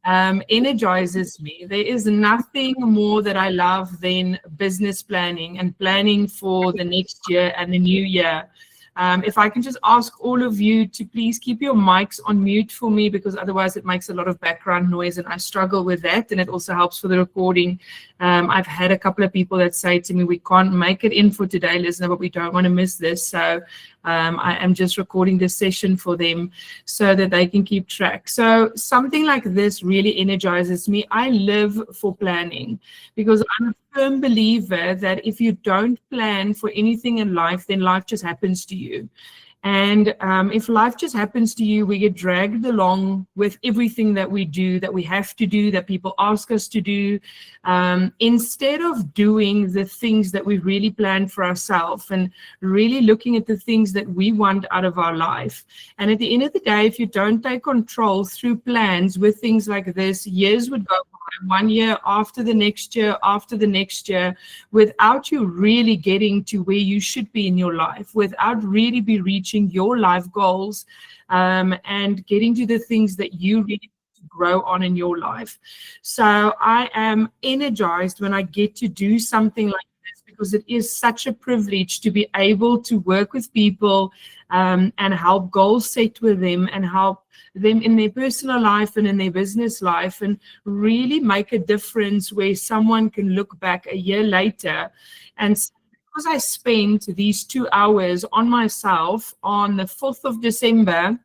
energizes me. There is nothing more that I love than business planning and planning for the next year and the new year. If I can just ask all of you to please keep your mics on mute for me, because otherwise it makes a lot of background noise and I struggle with that, and it also helps for the recording. I've had a couple of people that say to me, we can't make it in for today, listener, but we don't want to miss this. So I am just recording this session for them so that they can keep track. So something like this really energizes me. I live for planning because I'm a firm believer that if you don't plan for anything in life, then life just happens to you. And if life just happens to you, we get dragged along with everything that we do, that we have to do, that people ask us to do, instead of doing the things that we really planned for ourselves and really looking at the things that we want out of our life. And at the end of the day, if you don't take control through plans with things like this, years would go by, 1 year after the next year, after the next year, without you really getting to where you should be in your life, without really be reaching your life goals, and getting to the things that you really need to grow on in your life. So I am energized when I get to do something like this, because it is such a privilege to be able to work with people and help goal set with them and help them in their personal life and in their business life, and really make a difference where someone can look back a year later and, because I spent these 2 hours on myself on the 4th of December,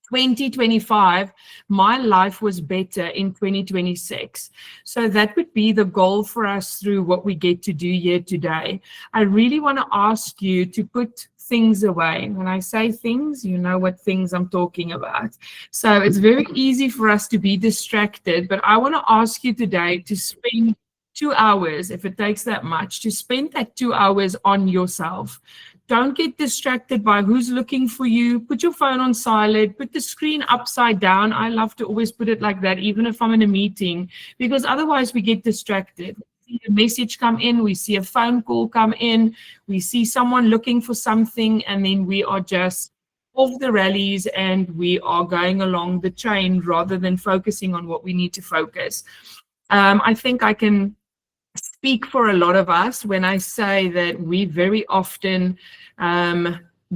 2025, my life was better in 2026. So that would be the goal for us through what we get to do here today. I really want to ask you to put things away. When I say things, you know what things I'm talking about. So it's very easy for us to be distracted, but I want to ask you today to spend 2 hours, if it takes that much, to spend that 2 hours on yourself. Don't get distracted by who's looking for you. Put your phone on silent, put the screen upside down. I love to always put it like that, even if I'm in a meeting, because otherwise we get distracted. We see a message come in, we see a phone call come in, we see someone looking for something, and then we are just off the rallies and we are going along the train rather than focusing on what we need to focus. I think I can speak for a lot of us when I say that we very often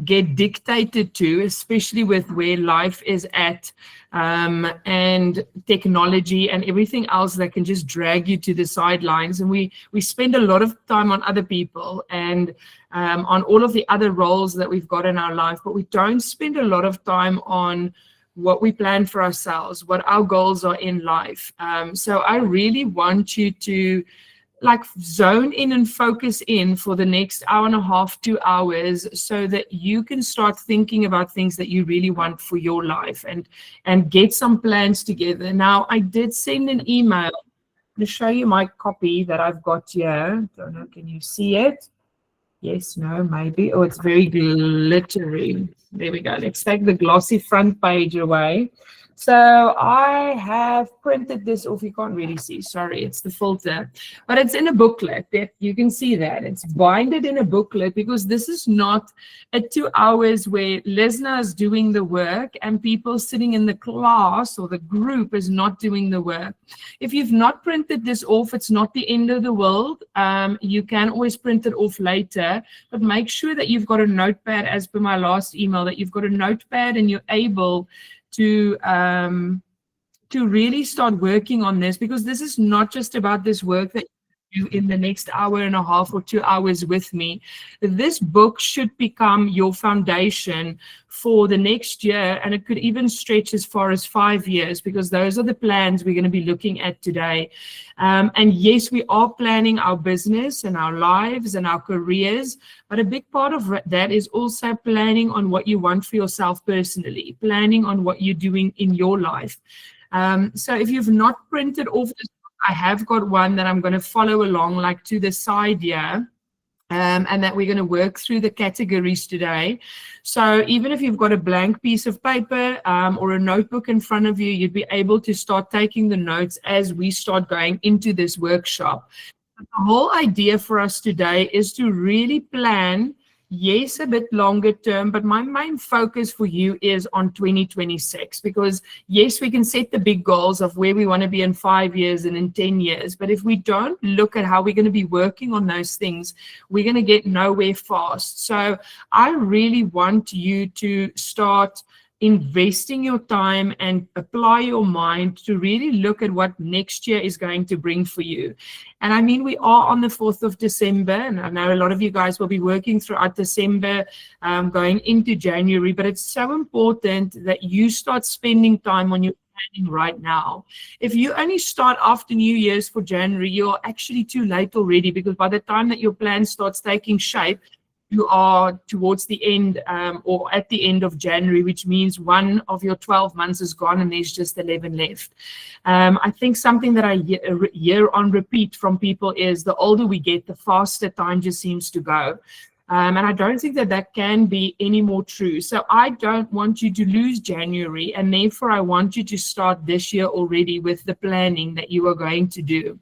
get dictated to, especially with where life is at, and technology and everything else that can just drag you to the sidelines. And we spend a lot of time on other people and on all of the other roles that we've got in our life, but we don't spend a lot of time on what we plan for ourselves, what our goals are in life. So I really want you to zone in and focus in for the next hour and a half, 2 hours, so that you can start thinking about things that you really want for your life and get some plans together. Now, I did send an email to show you my copy that I've got here. Don't know, can you see it? Yes, no, maybe. Oh, it's very glittery. There we go. Let's take the glossy front page away. So I have printed this off. You can't really see, sorry, it's the filter, but it's in a booklet. You can see that it's binded in a booklet, because this is not a 2 hours where Lesna is doing the work and people sitting in the class or the group is not doing the work. If you've not printed this off, it's not the end of the world. You can always print it off later, but make sure that you've got a notepad, as per my last email, that you've got a notepad and you're able to really start working on this, because this is not just about this work that you do in the next hour and a half or 2 hours with me. This book should become your foundation for the next year, and it could even stretch as far as 5 years, because those are the plans we're going to be looking at today. And yes, we are planning our business and our lives and our careers, but a big part of that is also planning on what you want for yourself personally, planning on what you're doing in your life. So if you've not printed off this, I have got one that I'm going to follow along, like to the side here. And that we're going to work through the categories today. So even if you've got a blank piece of paper or a notebook in front of you, you'd be able to start taking the notes as we start going into this workshop. But the whole idea for us today is to really plan yes, a bit longer term, but my main focus for you is on 2026, because yes, we can set the big goals of where we want to be in 5 years and in 10 years. But if we don't look at how we're going to be working on those things, we're going to get nowhere fast. So I really want you to start investing your time and apply your mind to really look at what next year is going to bring for you. And I mean, we are on the 4th of December, and I know a lot of you guys will be working throughout December, going into January, but it's so important that you start spending time on your planning right now. If you only start after New Year's for January, you're actually too late already, because by the time that your plan starts taking shape, you are towards the end or at the end of January, which means one of your 12 months is gone and there's just 11 left. I think something that I hear on repeat from people is the older we get, the faster time just seems to go. And I don't think that that can be any more true. So I don't want you to lose January, and therefore I want you to start this year already with the planning that you are going to do.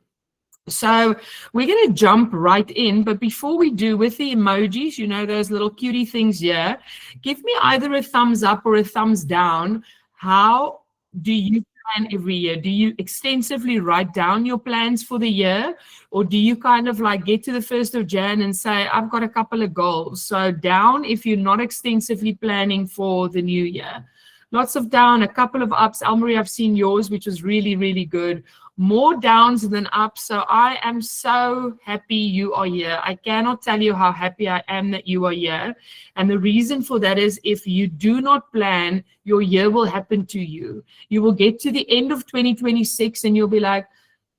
So we're going to jump right in, but before we do, with the emojis, you know, those little cutie things here, give me either a thumbs up or a thumbs down. How do you plan every year? Do you extensively write down your plans for the year, or do you kind of like get to the 1st of Jan and say, I've got a couple of goals? So down if you're not extensively planning for the new year. Lots of down, a couple of ups. Elmarie, I've seen yours, which was really, really good. More downs than ups. So I am so happy you are here. I cannot tell you how happy I am that you are here. And the reason for that is, if you do not plan, your year will happen to you. You will get to the end of 2026 and you'll be like,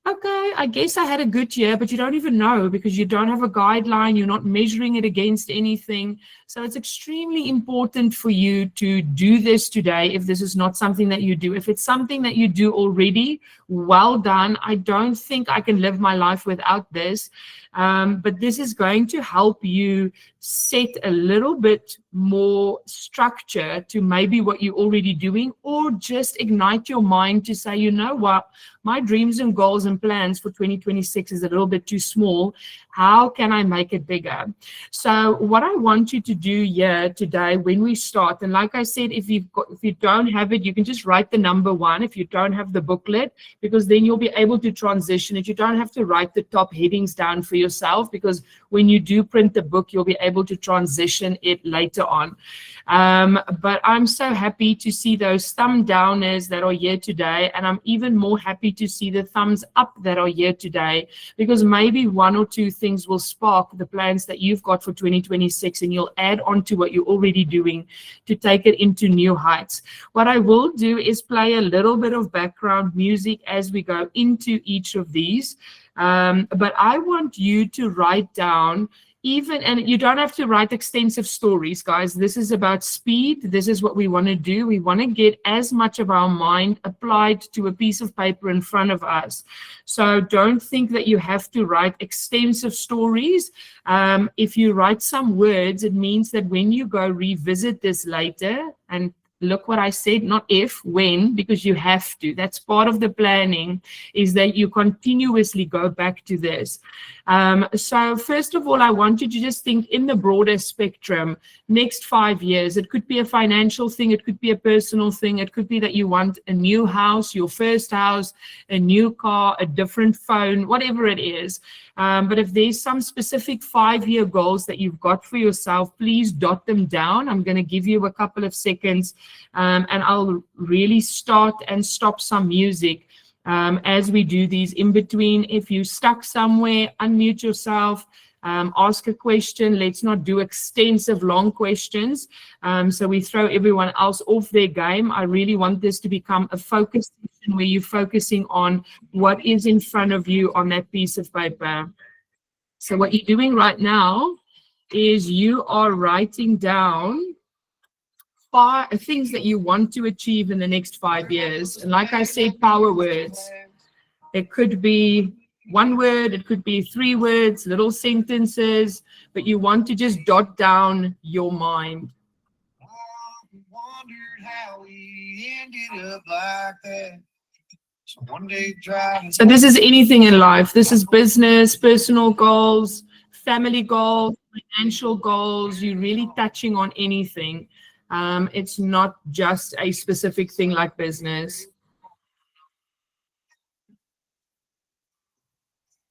okay, I guess I had a good year, but you don't even know, because you don't have a guideline. You're not measuring it against anything. So it's extremely important for you to do this today. If this is not something that you do, if it's something that you do already, well done. I don't think I can live my life without this. But this is going to help you set a little bit more structure to maybe what you're already doing, or just ignite your mind to say, you know what, my dreams and goals and plans for 2026 is a little bit too small. How can I make it bigger? So what I want you to do here today when we start, and like I said, if you don't have it, you can just write the number 1 if you don't have the booklet, because then you'll be able to transition it. You don't have to write the top headings down for yourself, because when you do print the book, you'll be able to transition it later on. But I'm so happy to see those thumb downers that are here today, and I'm even more happy to see the thumbs up that are here today, because maybe 1 or 2 things will spark the plans that you've got for 2026, and you'll add on to what you're already doing to take it into new heights. What I will do is play a little bit of background music as we go into each of these. But I want you to write down, and you don't have to write extensive stories, guys. This is about speed. This is what we want to do. We want to get as much of our mind applied to a piece of paper in front of us. So don't think that you have to write extensive stories. If you write some words, it means that when you go revisit this later, and look what I said, not if, when, because you have to. That's part of the planning, is that you continuously go back to this. So first of all, I want you to just think in the broader spectrum, next 5 years. It could be a financial thing. It could be a personal thing. It could be that you want a new house, your first house, a new car, a different phone, whatever it is. But if there's some specific 5-year goals that you've got for yourself, please dot them down. I'm going to give you a couple of seconds, and I'll really start and stop some music as we do these in between. If you're stuck somewhere, unmute yourself, ask a question. Let's not do extensive, long questions, so we throw everyone else off their game. I really want this to become a focus session where you're focusing on what is in front of you on that piece of paper. So what you're doing right now is you are writing down 5 things that you want to achieve in the next 5 years. And like I said, power words. It could be 1 word, it could be 3 words, little sentences, but you want to just dot down your mind. I wondered how we ended up like that. So one day driving. So this is anything in life. This is business, personal goals, family goals, financial goals, you're really touching on anything. It's not just a specific thing like business.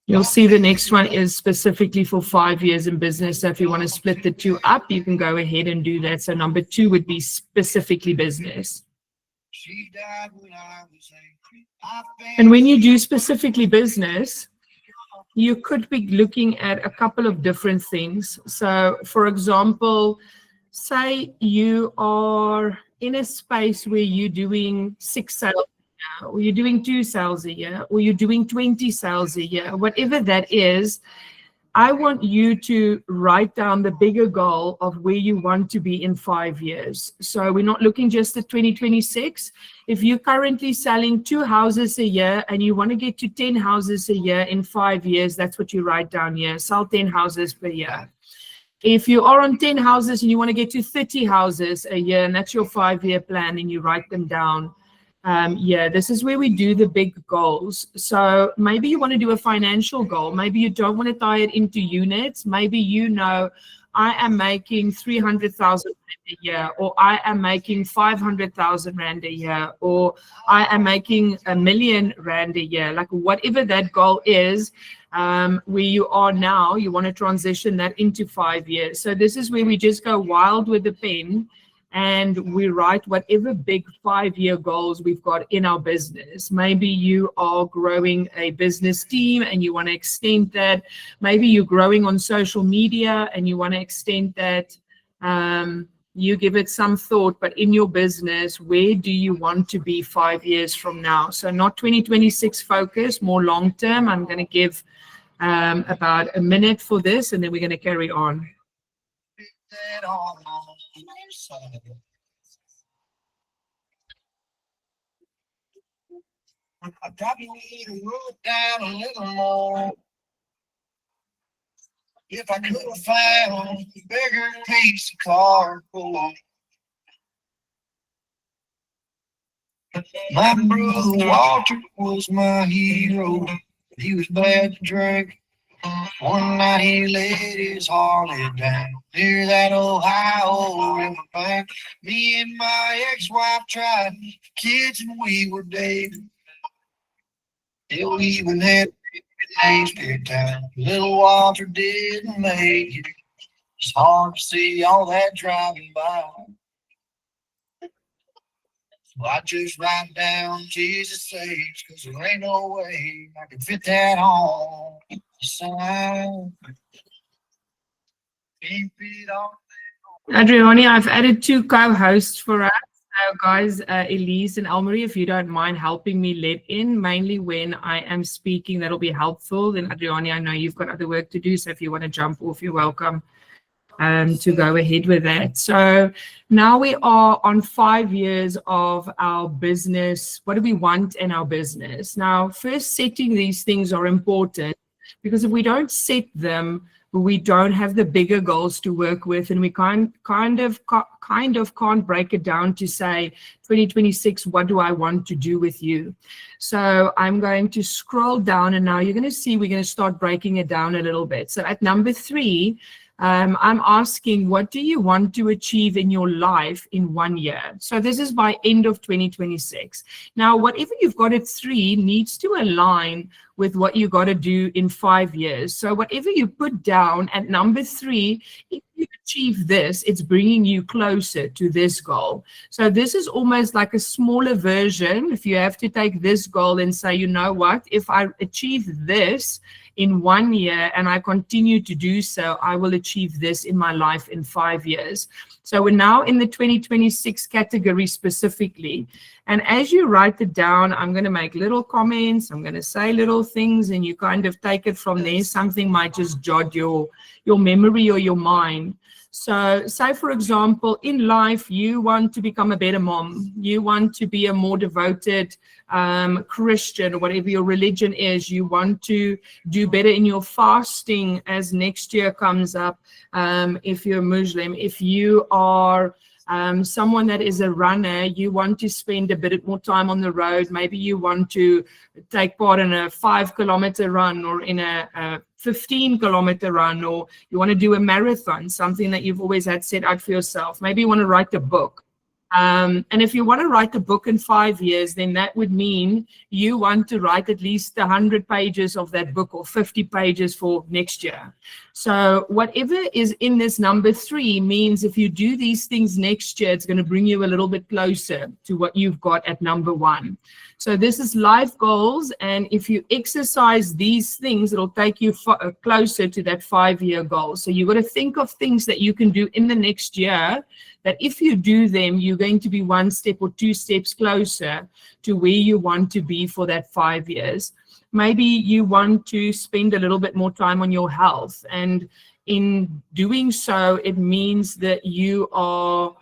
You'll see the next one is specifically for 5 years in business. So if you want to split the two up, you can go ahead and do that. So number 2 would be specifically business. And when you do specifically business, you could be looking at a couple of different things. So for example, say you are in a space where you're doing 6 sales a year, or you're doing 2 sales a year, or you're doing 20 sales a year, whatever that is, I want you to write down the bigger goal of where you want to be in 5 years. So we're not looking just at 2026. If you're currently selling 2 houses a year and you want to get to 10 houses a year in 5 years, that's what you write down here. Sell 10 houses per year. If you are on 10 houses and you want to get to 30 houses a year, and that's your 5-year plan, and you write them down. This is where we do the big goals. So maybe you want to do a financial goal. Maybe you don't want to tie it into units. Maybe I am making 300,000 Rand a year, or I am making 500,000 Rand a year, or I am making R1 million a year. Like whatever that goal is, where you are now, you want to transition that into 5 years. So this is where we just go wild with the pen, and we write whatever big 5-year goals we've got in our business. Maybe you are growing a business team and you want to extend that. Maybe you're growing on social media and you want to extend that. You give it some thought, but in your business, where do you want to be 5 years from now? So not 2026 focus, more long term. I'm going to give about a minute for this, and then we're going to carry on. I probably need to move down a little more. If I could have found a bigger piece of cardboard. My brother Walter was my hero. He was bad to drink. One night he laid his Harley down near that Ohio riverbank. Me and my ex-wife tried kids and we were dating. Till we even had a spare time. Little Walter didn't make it. It's hard to see all that driving by. So I just write down Jesus saves, 'cause there ain't no way I can fit that on the sign. Adriani, I've added 2 co-hosts for us. So guys, Elise and Elmarie, if you don't mind helping me let in, mainly when I am speaking, that'll be helpful. Then Adriani, I know you've got other work to do, so if you want to jump off, you're welcome to go ahead with that. So now we are on 5 years of our business. What do we want in our business? Now, first, setting these things are important, because if we don't set them, we don't have the bigger goals to work with, and we kind of can't break it down to say 2026, what do I want to do with you? So I'm going to scroll down, and now you're going to see we're going to start breaking it down a little bit. So at number 3, I'm asking, what do you want to achieve in your life in 1 year? So this is by end of 2026. Now, whatever you've got at 3 needs to align with what you got to do in 5 years. So whatever you put down at number 3, if you achieve this, it's bringing you closer to this goal. So this is almost like a smaller version. If you have to take this goal and say, you know what, if I achieve this in 1 year and I continue to do so, I will achieve this in my life in 5 years. So we're now in the 2026 category specifically. And as you write it down, I'm going to make little comments, I'm going to say little things, and you kind of take it from there. Something might just jot your memory or your mind. So say, for example, in life, you want to become a better mom. You want to be a more devoted Christian, or whatever your religion is. You want to do better in your fasting as next year comes up. If you're Muslim, if you are Someone that is a runner, you want to spend a bit more time on the road. Maybe you want to take part in a 5-kilometer run or in a 15-kilometer run, or you want to do a marathon, something that you've always had set out for yourself. Maybe you want to write a book. And if you want to write a book in 5 years, then that would mean you want to write at least 100 pages of that book or 50 pages for next year. So whatever is in this number 3 means if you do these things next year, it's going to bring you a little bit closer to what you've got at number 1. So this is life goals. And if you exercise these things, it'll take you closer to that 5-year goal. So you've got to think of things that you can do in the next year, that if you do them, you're going to be 1 step or 2 steps closer to where you want to be for that 5 years. Maybe you want to spend a little bit more time on your health. And in doing so, it means that you are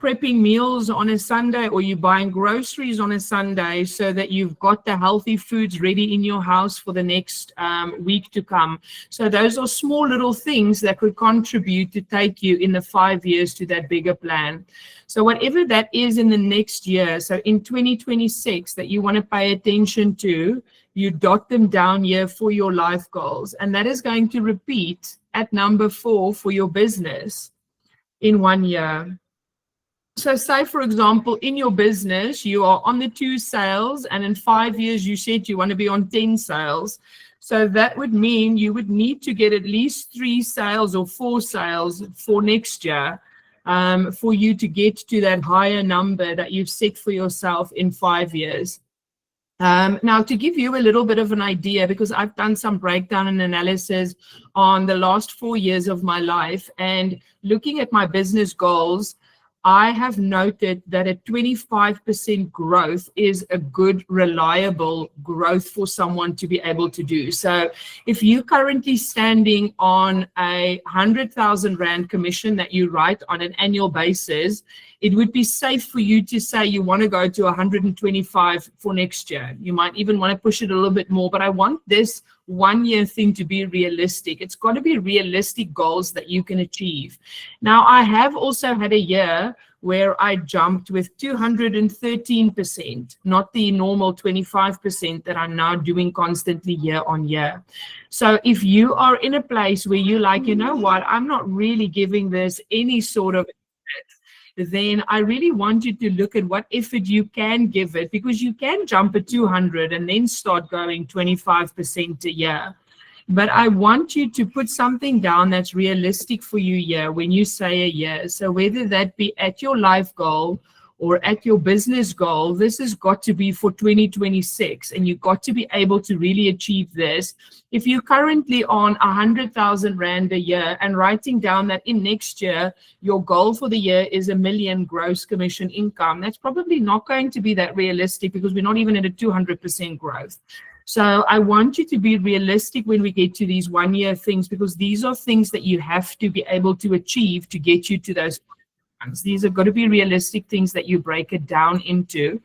prepping meals on a Sunday, or you're buying groceries on a Sunday so that you've got the healthy foods ready in your house for the next week to come. So those are small little things that could contribute to take you in the 5 years to that bigger plan. So whatever that is in the next year, so in 2026 that you want to pay attention to, you dot them down here for your life goals. And that is going to repeat at number 4 for your business in 1 year. So say, for example, in your business, you are on the 2 sales, and in 5 years, you said you want to be on 10 sales. So that would mean you would need to get at least 3 sales or 4 sales for next year for you to get to that higher number that you've set for yourself in 5 years. Now, to give you a little bit of an idea, because I've done some breakdown and analysis on the last 4 years of my life, and looking at my business goals, I have noted that a 25% growth is a good, reliable growth for someone to be able to do. So if you're currently standing on a 100,000 Rand commission that you write on an annual basis, it would be safe for you to say you want to go to 125 for next year. You might even want to push it a little bit more, but I want this 1 year thing to be realistic. It's got to be realistic goals that you can achieve. Now, I have also had a year where I jumped with 213%, not the normal 25% that I'm now doing constantly year on year. So if you are in a place where you're like, you know what, I'm not really giving this any sort of effort, then I really want you to look at what effort you can give it, because you can jump at 200 and then start going 25% a year. But I want you to put something down that's realistic for you here when you say a year. So whether that be at your life goal or at your business goal, this has got to be for 2026, and you've got to be able to really achieve this. If you're currently on 100,000 Rand a year and writing down that in next year, your goal for the year is 1 million gross commission income, that's probably not going to be that realistic, because we're not even at a 200% growth. So I want you to be realistic when we get to these 1 year things, because these are things that you have to be able to achieve to get you to those ones. These have got to be realistic things that you break it down into,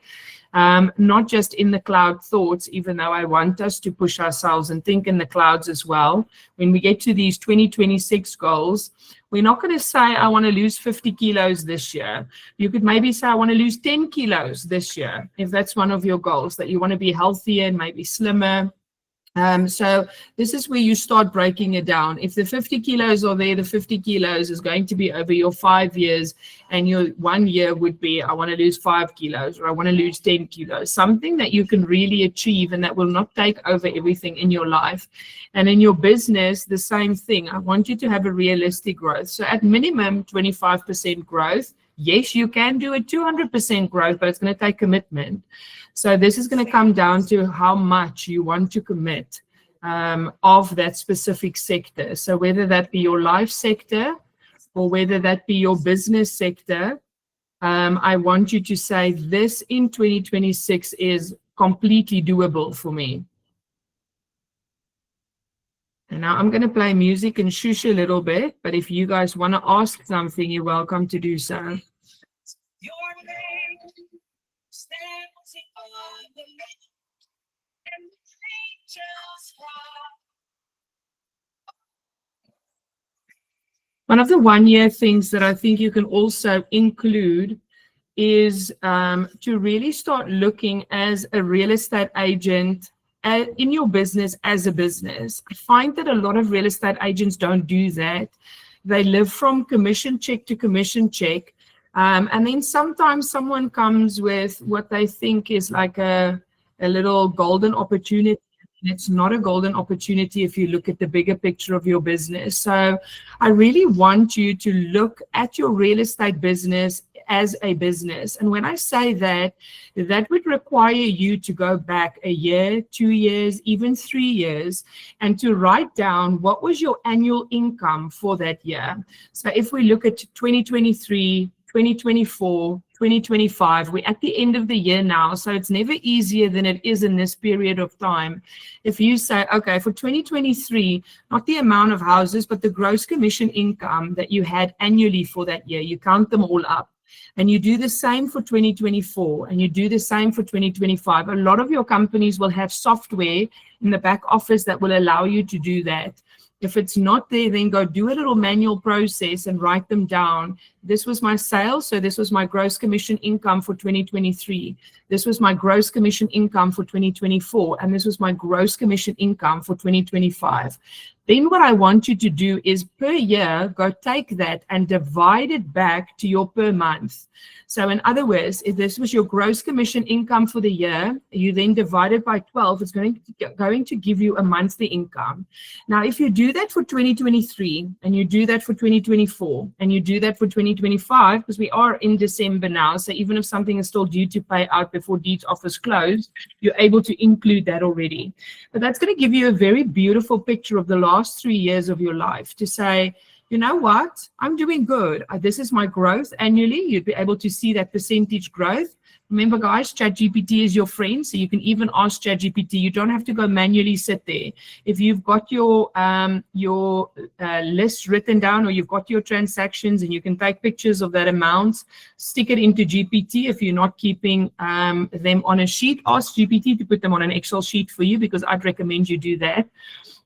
not just in the cloud thoughts, even though I want us to push ourselves and think in the clouds as well. When we get to these 2026 goals, we're not going to say, I want to lose 50 kilos this year. You could maybe say, I want to lose 10 kilos this year, if that's one of your goals, that you want to be healthier and maybe slimmer. So this is where you start breaking it down. If the 50 kilos are there, the 50 kilos is going to be over your 5 years, and your 1 year would be, I want to lose 5 kilos, or I want to lose 10 kilos, something that you can really achieve and that will not take over everything in your life. And in your business, the same thing. I want you to have a realistic growth. So at minimum, 25% growth. Yes, you can do a 200% growth, but it's going to take commitment. So this is going to come down to how much you want to commit of that specific sector. So whether that be your life sector or whether that be your business sector, I want you to say this in 2026 is completely doable for me. And now I'm going to play music and shush a little bit, but if you guys want to ask something, you're welcome to do so. Your name stands on the map, and the angels fly. One of the 1-year things that I think you can also include is to really start looking as a real estate agent in your business as a business. I find that a lot of real estate agents don't do that. They live from commission check to commission check. And then sometimes someone comes with what they think is like a little golden opportunity. It's not a golden opportunity if you look at the bigger picture of your business. So I really want you to look at your real estate business as a business. And when I say that, that would require you to go back a year, 2 years, even 3 years, and to write down what was your annual income for that year. So if we look at 2023, 2024, 2025, we're at the end of the year now, so it's never easier than it is in this period of time. If you say, okay, for 2023, not the amount of houses, but the gross commission income that you had annually for that year, you count them all up. And you do the same for 2024, and you do the same for 2025. A lot of your companies will have software in the back office that will allow you to do that. If it's not there, then go do a little manual process and write them down. This was my sales, so this was my gross commission income for 2023. This was my gross commission income for 2024, and this was my gross commission income for 2025. Then what I want you to do is per year, go take that and divide it back to your per month. So in other words, if this was your gross commission income for the year, you then divide it by 12, it's going to give you a monthly income. Now, if you do that for 2023, and you do that for 2024, and you do that for 2025, because we are in December now, so even if something is still due to pay out before deeds office closed, you're able to include that already. But that's going to give you a very beautiful picture of the last 3 years of your life to say, you know what, I'm doing good. This is my growth annually. You'd be able to see that percentage growth. Remember, guys, ChatGPT is your friend, so you can even ask ChatGPT. You don't have to go manually sit there. If you've got your list written down, or you've got your transactions, and you can take pictures of that amount, stick it into GPT. If you're not keeping them on a sheet, ask GPT to put them on an Excel sheet for you, because I'd recommend you do that.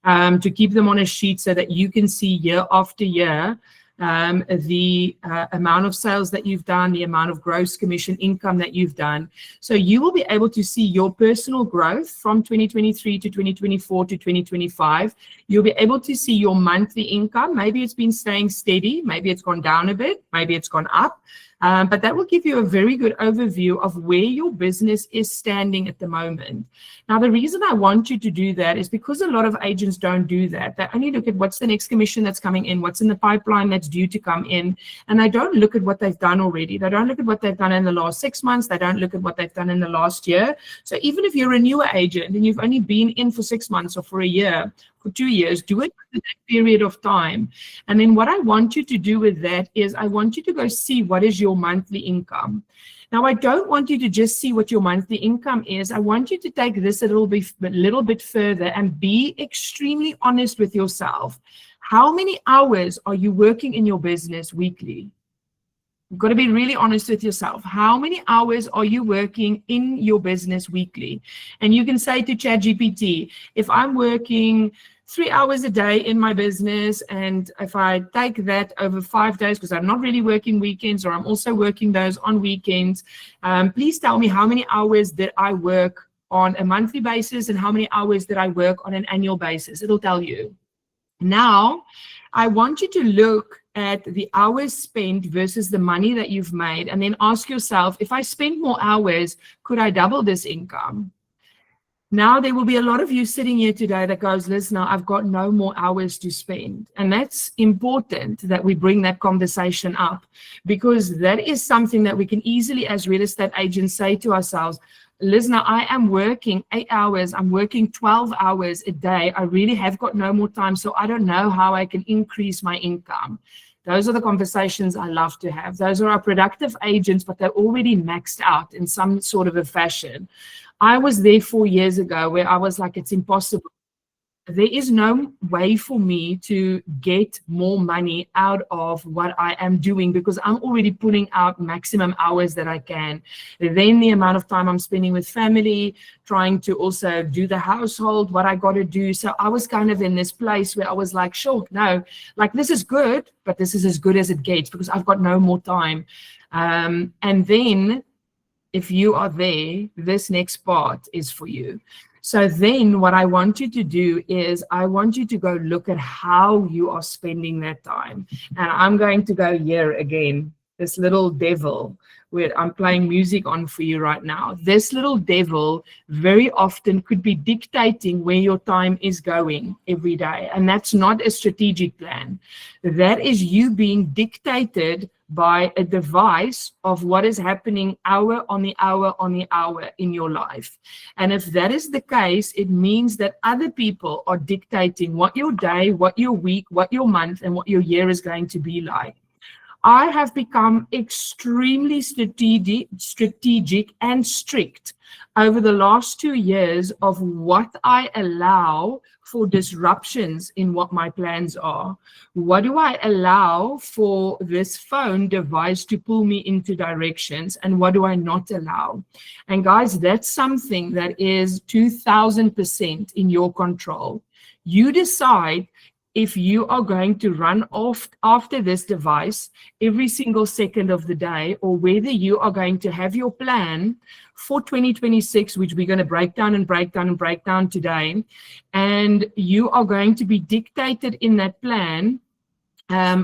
To keep them on a sheet so that you can see year after year the amount of sales that you've done, the amount of gross commission income that you've done. So you will be able to see your personal growth from 2023 to 2024 to 2025. You'll be able to see your monthly income. Maybe it's been staying steady, maybe it's gone down a bit, maybe it's gone up. But that will give you a very good overview of where your business is standing at the moment. Now, the reason I want you to do that is because a lot of agents don't do that. They only look at what's the next commission that's coming in, what's in the pipeline that's due to come in, and they don't look at what they've done already. They don't look at what they've done in the last 6 months. They don't look at what they've done in the last year. So even if you're a newer agent and you've only been in for 6 months or for a year, for 2 years, do it for that period of time. And then what I want you to do with that is I want you to go see what is your monthly income. Now, I don't want you to just see what your monthly income is. I want you to take this a little bit further and be extremely honest with yourself. How many hours are you working in your business weekly? You've got to be really honest with yourself. How many hours are you working in your business weekly? And you can say to ChatGPT, if I'm working 3 hours a day in my business, and if I take that over 5 days, because I'm not really working weekends, or I'm also working those on weekends, please tell me how many hours did I work on a monthly basis and how many hours did I work on an annual basis. It'll tell you. Now, I want you to look at the hours spent versus the money that you've made, and then ask yourself, if I spend more hours, could I double this income? Now, there will be a lot of you sitting here today that goes, listen, I've got no more hours to spend. And that's important that we bring that conversation up, because that is something that we can easily, as real estate agents, say to ourselves, listen, I am working 8 hours, I'm working 12 hours a day. I really have got no more time, so I don't know how I can increase my income. Those are the conversations I love to have. Those are our productive agents, but they're already maxed out in some sort of a fashion. I was there 4 years ago where I was like, it's impossible. there is no way for me to get more money out of what I am doing because I'm already putting out maximum hours that I can. Then the amount of time I'm spending with family, trying to also do the household, what I got to do. So I was kind of in this place where I was like, sure, no, like this is good, but this is as good as it gets because I've got no more time. And then if you are there, this next part is for you. So then what I want you to do is I want you to go look at how you are spending that time. And I'm going to go here again, this little devil where I'm playing music on for you right now. This little devil very often could be dictating where your time is going every day. And that's not a strategic plan. That is you being dictated by a device of what is happening hour on the hour on the hour in your life. And if that is the case, it means that other people are dictating what your day, what your week, what your month, and what your year is going to be like. I have become extremely strategic and strict over the last 2 years of what I allow for disruptions in what my plans are. What do I allow for this phone device to pull me into directions, and what do I not allow? And guys, that's something that is 2000% in your control. You decide if you are going to run off after this device every single second of the day, or whether you are going to have your plan for 2026, which we're going to break down and break down and break down today, and you are going to be dictated in that plan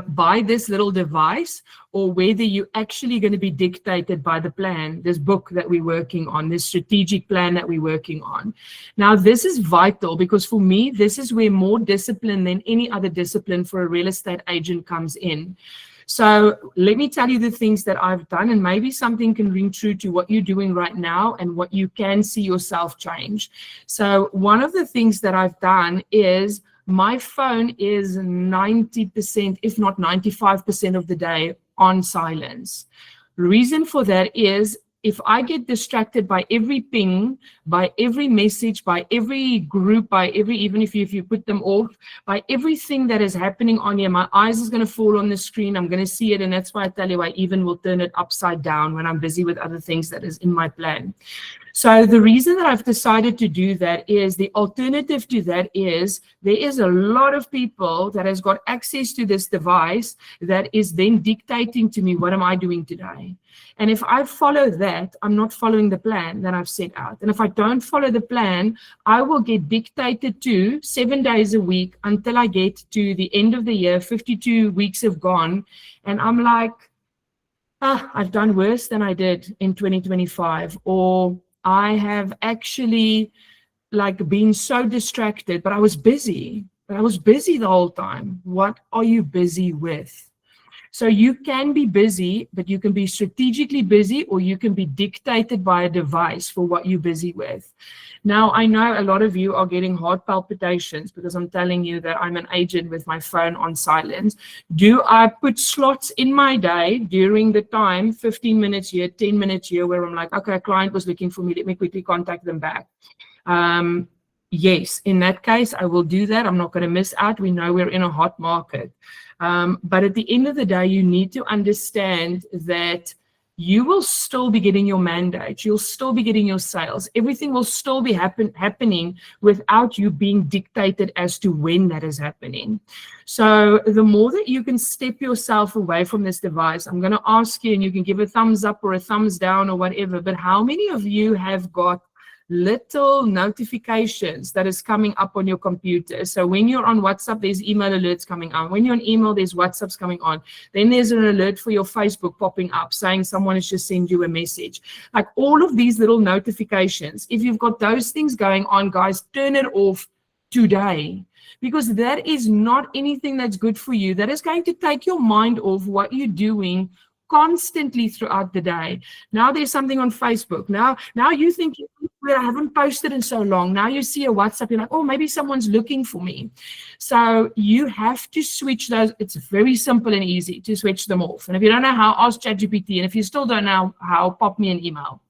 by this little device, or whether you're actually going to be dictated by the plan, this book that we're working on, this strategic plan that we're working on. Now, this is vital because for me, this is where more discipline than any other discipline for a real estate agent comes in. So let me tell you the things that I've done, and maybe something can ring true to what you're doing right now and what you can see yourself change. So one of the things that I've done is my phone is 90%, if not 95% of the day on silence. Reason for that is if I get distracted by every ping, by every message, by every group, by every, even if you put them off, by everything that is happening on here, my eyes is going to fall on the screen. I'm going to see it. And that's why I tell you, I even will turn it upside down when I'm busy with other things that is in my plan. So the reason that I've decided to do that is the alternative to that is there is a lot of people that has got access to this device that is then dictating to me, what am I doing today? And if I follow that, I'm not following the plan that I've set out. And if I don't follow the plan, I will get dictated to 7 days a week until I get to the end of the year, 52 weeks have gone. And I'm like, I've done worse than I did in 2025, or I have actually like been so distracted, but I was busy. The whole time. What are you busy with? So you can be busy, but you can be strategically busy, or you can be dictated by a device for what you're busy with. Now, I know a lot of you are getting heart palpitations because I'm telling you that I'm an agent with my phone on silent. Do I put slots in my day during the time, 15 minutes here, 10 minutes here, where I'm like, okay, a client was looking for me, let me quickly contact them back. Yes, in that case, I will do that. I'm not going to miss out. We know we're in a hot market. But at the end of the day, you need to understand that you will still be getting your mandate. You'll still be getting your sales. Everything will still be happening without you being dictated as to when that is happening. So the more that you can step yourself away from this device, I'm going to ask you, and you can give a thumbs up or a thumbs down or whatever, but how many of you have got little notifications that is coming up on your computer? So when you're on WhatsApp, there's email alerts coming on. When you're on email, there's WhatsApps coming on. Then there's an alert for your Facebook popping up saying someone has just sent you a message. Like all of these little notifications, if you've got those things going on, guys, turn it off today, because that is not anything that's good for you. That is going to take your mind off what you're doing constantly throughout the day. Now there's something on Facebook. Now you think, I haven't posted in so long. Now you see a WhatsApp, you're like, oh, maybe someone's looking for me. So you have to switch those. It's very simple and easy to switch them off. And if you don't know how, ask ChatGPT. And if you still don't know how, pop me an email.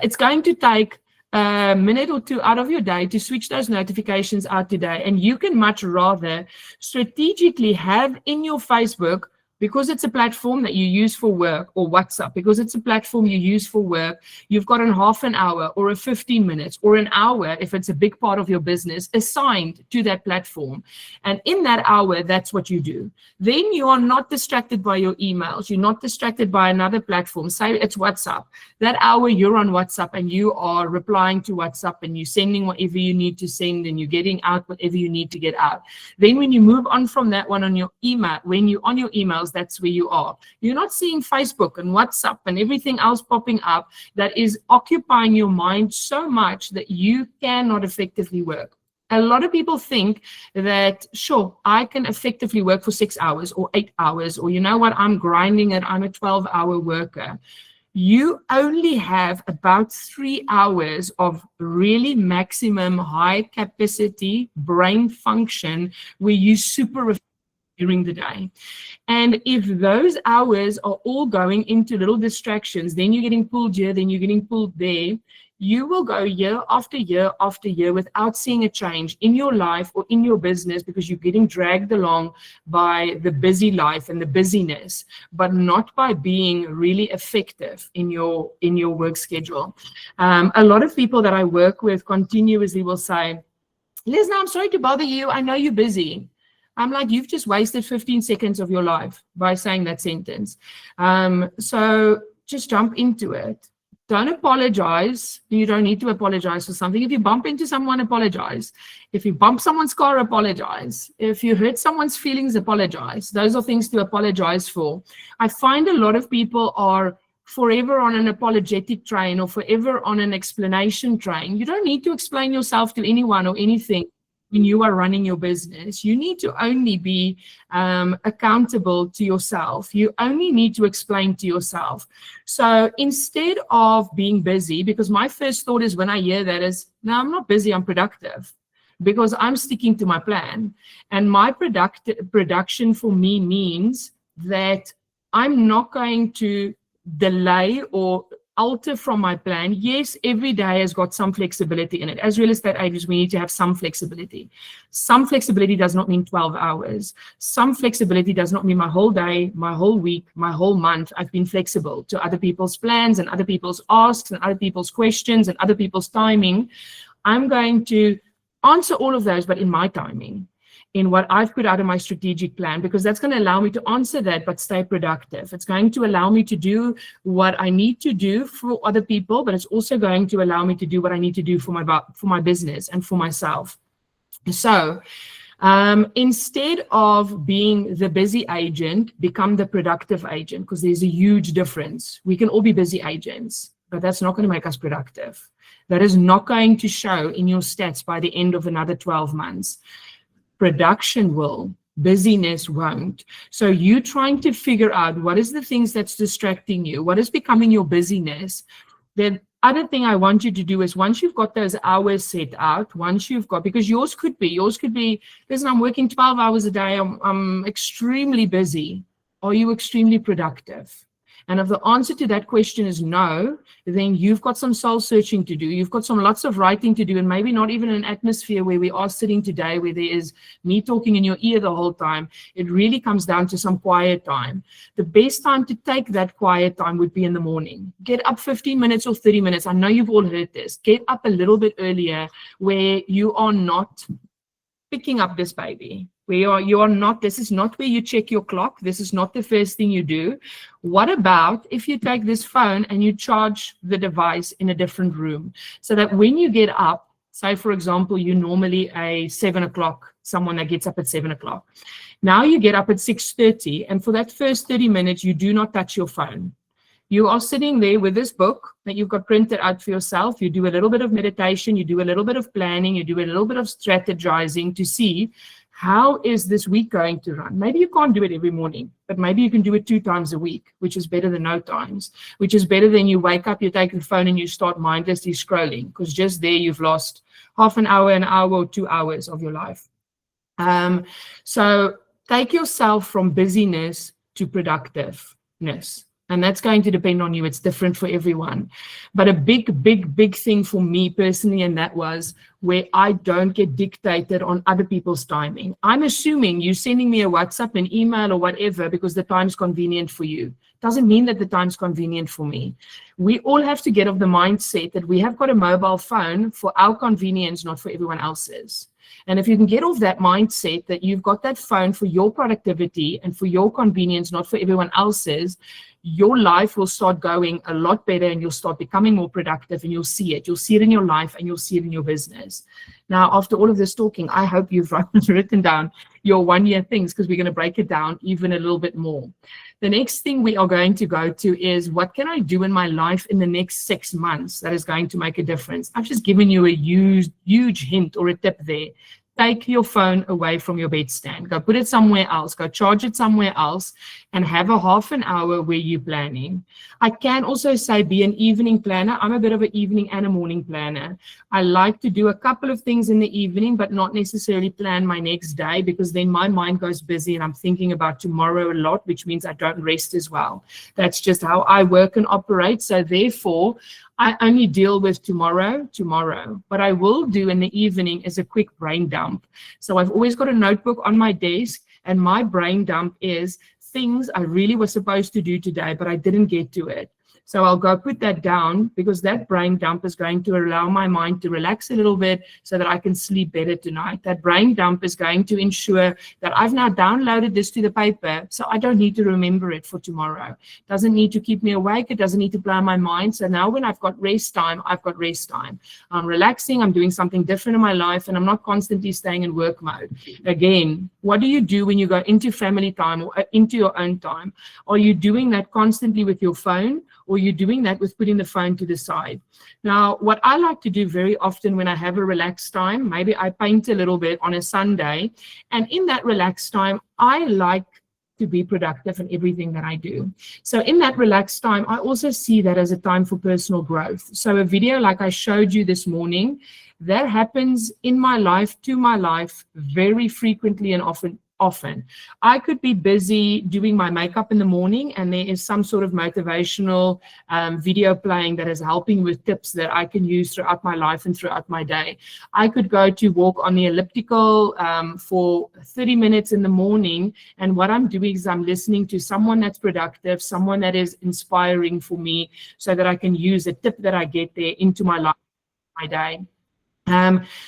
It's going to take a minute or two out of your day to switch those notifications out today. And you can much rather strategically have in your Facebook, because it's a platform that you use for work, or WhatsApp, because it's a platform you use for work, you've got a half an hour or a 15 minutes or an hour, if it's a big part of your business, assigned to that platform. And in that hour, that's what you do. Then you are not distracted by your emails. You're not distracted by another platform. Say it's WhatsApp. That hour you're on WhatsApp and you are replying to WhatsApp and you're sending whatever you need to send and you're getting out whatever you need to get out. Then when you move on from that one on your email, when you're on your emails, that's where you are. You're not seeing Facebook and WhatsApp and everything else popping up that is occupying your mind so much that you cannot effectively work. A lot of people think that, sure, I can effectively work for 6 hours or 8 hours, or you know what, I'm grinding it, I'm a 12-hour worker. You only have about 3 hours of really maximum high capacity brain function where you super during the day. And if those hours are all going into little distractions, then you're getting pulled here, then you're getting pulled there, you will go year after year after year without seeing a change in your life or in your business, because you're getting dragged along by the busy life and the busyness, but not by being really effective in your work schedule. A lot of people that I work with continuously will say, Lesna, I'm sorry to bother you. I know you're busy. I'm like, you've just wasted 15 seconds of your life by saying that sentence. So just jump into it. Don't apologize. You don't need to apologize for something. If you bump into someone, apologize. If you bump someone's car, apologize. If you hurt someone's feelings, apologize. Those are things to apologize for. I find a lot of people are forever on an apologetic train or forever on an explanation train. You don't need to explain yourself to anyone or anything. When you are running your business, you need to only be accountable to yourself. You only need to explain to yourself. So instead of being busy, because my first thought is when I hear that is, no, I'm not busy, I'm productive, because I'm sticking to my plan. And my production for me means that I'm not going to delay or alter from my plan. Yes, every day has got some flexibility in it. As real estate agents, we need to have some flexibility. Some flexibility does not mean 12 hours. Some flexibility does not mean my whole day, my whole week, my whole month. I've been flexible to other people's plans and other people's asks and other people's questions and other people's timing. I'm going to answer all of those, but in my timing, in what I've put out of my strategic plan, because that's going to allow me to answer that, but stay productive. It's going to allow me to do what I need to do for other people, but it's also going to allow me to do what I need to do for my business and for myself. So instead of being the busy agent, become the productive agent, because there's a huge difference. We can all be busy agents, but that's not going to make us productive. That is not going to show in your stats by the end of another 12 months. Production will, busyness won't. So you trying to figure out what is the things that's distracting you, what is becoming your busyness. The other thing I want you to do is, once you've got those hours set out, once you've got, because yours could be, listen, I'm working 12 hours a day, I'm extremely busy. Are you extremely productive? And if the answer to that question is no, then you've got some soul searching to do. You've got lots of writing to do, and maybe not even an atmosphere where we are sitting today, where there is me talking in your ear the whole time. It really comes down to some quiet time. The best time to take that quiet time would be in the morning. Get up 15 minutes or 30 minutes. I know you've all heard this. Get up a little bit earlier, where you are not picking up this baby. You are not, this is not where you check your clock. This is not the first thing you do. What about if you take this phone and you charge the device in a different room, so that when you get up, say, for example, you're normally a 7 o'clock, someone that gets up at 7 o'clock. Now you get up at 6:30, and for that first 30 minutes, you do not touch your phone. You are sitting there with this book that you've got printed out for yourself. You do a little bit of meditation, you do a little bit of planning, you do a little bit of strategizing to see, how is this week going to run? Maybe you can't do it every morning, but maybe you can do it 2 times a week, which is better than no times, which is better than you wake up, you take the phone and you start mindlessly scrolling, because just there you've lost half an hour, or 2 hours of your life. So take yourself from busyness to productiveness. And that's going to depend on you. It's different for everyone. But a big thing for me personally, and that was where I don't get dictated on other people's timing. I'm assuming you sending me a WhatsApp, an email or whatever because the time's convenient for you. Doesn't mean that the time's convenient for me. We all have to get off the mindset that we have got a mobile phone for our convenience, not for everyone else's. And if you can get off that mindset that you've got that phone for your productivity and for your convenience, not for everyone else's, your life will start going a lot better and you'll start becoming more productive, and you'll see it. You'll see it in your life and you'll see it in your business. Now, after all of this talking, I hope you've written down your 1-year things, because we're going to break it down even a little bit more. The next thing we are going to go to is, what can I do in my life in the next 6 months that is going to make a difference? I've just given you a huge hint or a tip there. Take your phone away from your bedstand. Go put it somewhere else. Go charge it somewhere else and have a half an hour where you're planning. I can also say be an evening planner. I'm a bit of an evening and a morning planner. I like to do a couple of things in the evening, but not necessarily plan my next day, because then my mind goes busy and I'm thinking about tomorrow a lot, which means I don't rest as well. That's just how I work and operate. So therefore, I only deal with tomorrow. What I will do in the evening is a quick brain dump. So I've always got a notebook on my desk, and my brain dump is things I really was supposed to do today, but I didn't get to it. So I'll go put that down, because that brain dump is going to allow my mind to relax a little bit so that I can sleep better tonight. That brain dump is going to ensure that I've now downloaded this to the paper, so I don't need to remember it for tomorrow. It doesn't need to keep me awake. It doesn't need to blow my mind. So now when I've got rest time, I've got rest time. I'm relaxing. I'm doing something different in my life, and I'm not constantly staying in work mode. Again, what do you do when you go into family time or into your own time? Are you doing that constantly with your phone, or you're doing that with putting the phone to the side? Now, what I like to do very often when I have a relaxed time, maybe I paint a little bit on a Sunday, and in that relaxed time, I like to be productive in everything that I do. So in that relaxed time, I also see that as a time for personal growth. So a video like I showed you this morning, that happens in my life, to my life, very frequently and often. I could be busy doing my makeup in the morning, and there is some sort of motivational video playing that is helping with tips that I can use throughout my life and throughout my day. I could go to walk on the elliptical for 30 minutes in the morning, and what I'm doing is I'm listening to someone that's productive, someone that is inspiring for me, so that I can use a tip that I get there into my life, my day.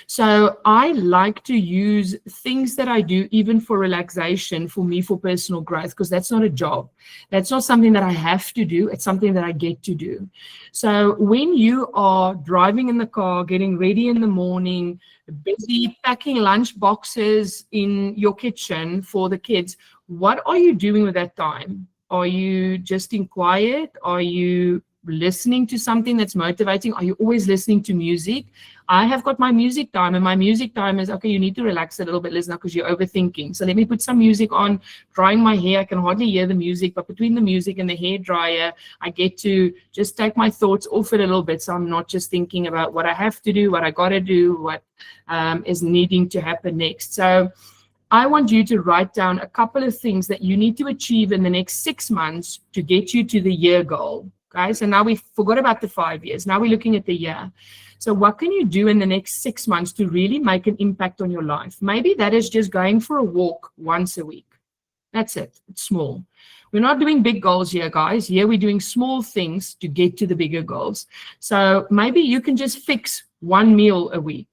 So I like to use things that I do even for relaxation, for me, for personal growth, because that's not a job. That's not something that I have to do. It's something that I get to do. So when you are driving in the car, getting ready in the morning, busy packing lunch boxes in your kitchen for the kids, what are you doing with that time? Are you just in quiet? Are you listening to something that's motivating? Are you always listening to music? I have got my music time, and my music time is, okay, you need to relax a little bit, listen, because you're overthinking. So let me put some music on, drying my hair. I can hardly hear the music, but between the music and the hair dryer, I get to just take my thoughts off it a little bit. So I'm not just thinking about what I have to do, what I got to do, what is needing to happen next. So I want you to write down a couple of things that you need to achieve in the next 6 months to get you to the year goal. Okay, so now we forgot about the 5 years. Now we're looking at the year. So what can you do in the next 6 months to really make an impact on your life? Maybe that is just going for a walk once a week. That's it. It's small. We're not doing big goals here, guys. Here we're doing small things to get to the bigger goals. So maybe you can just fix one meal a week.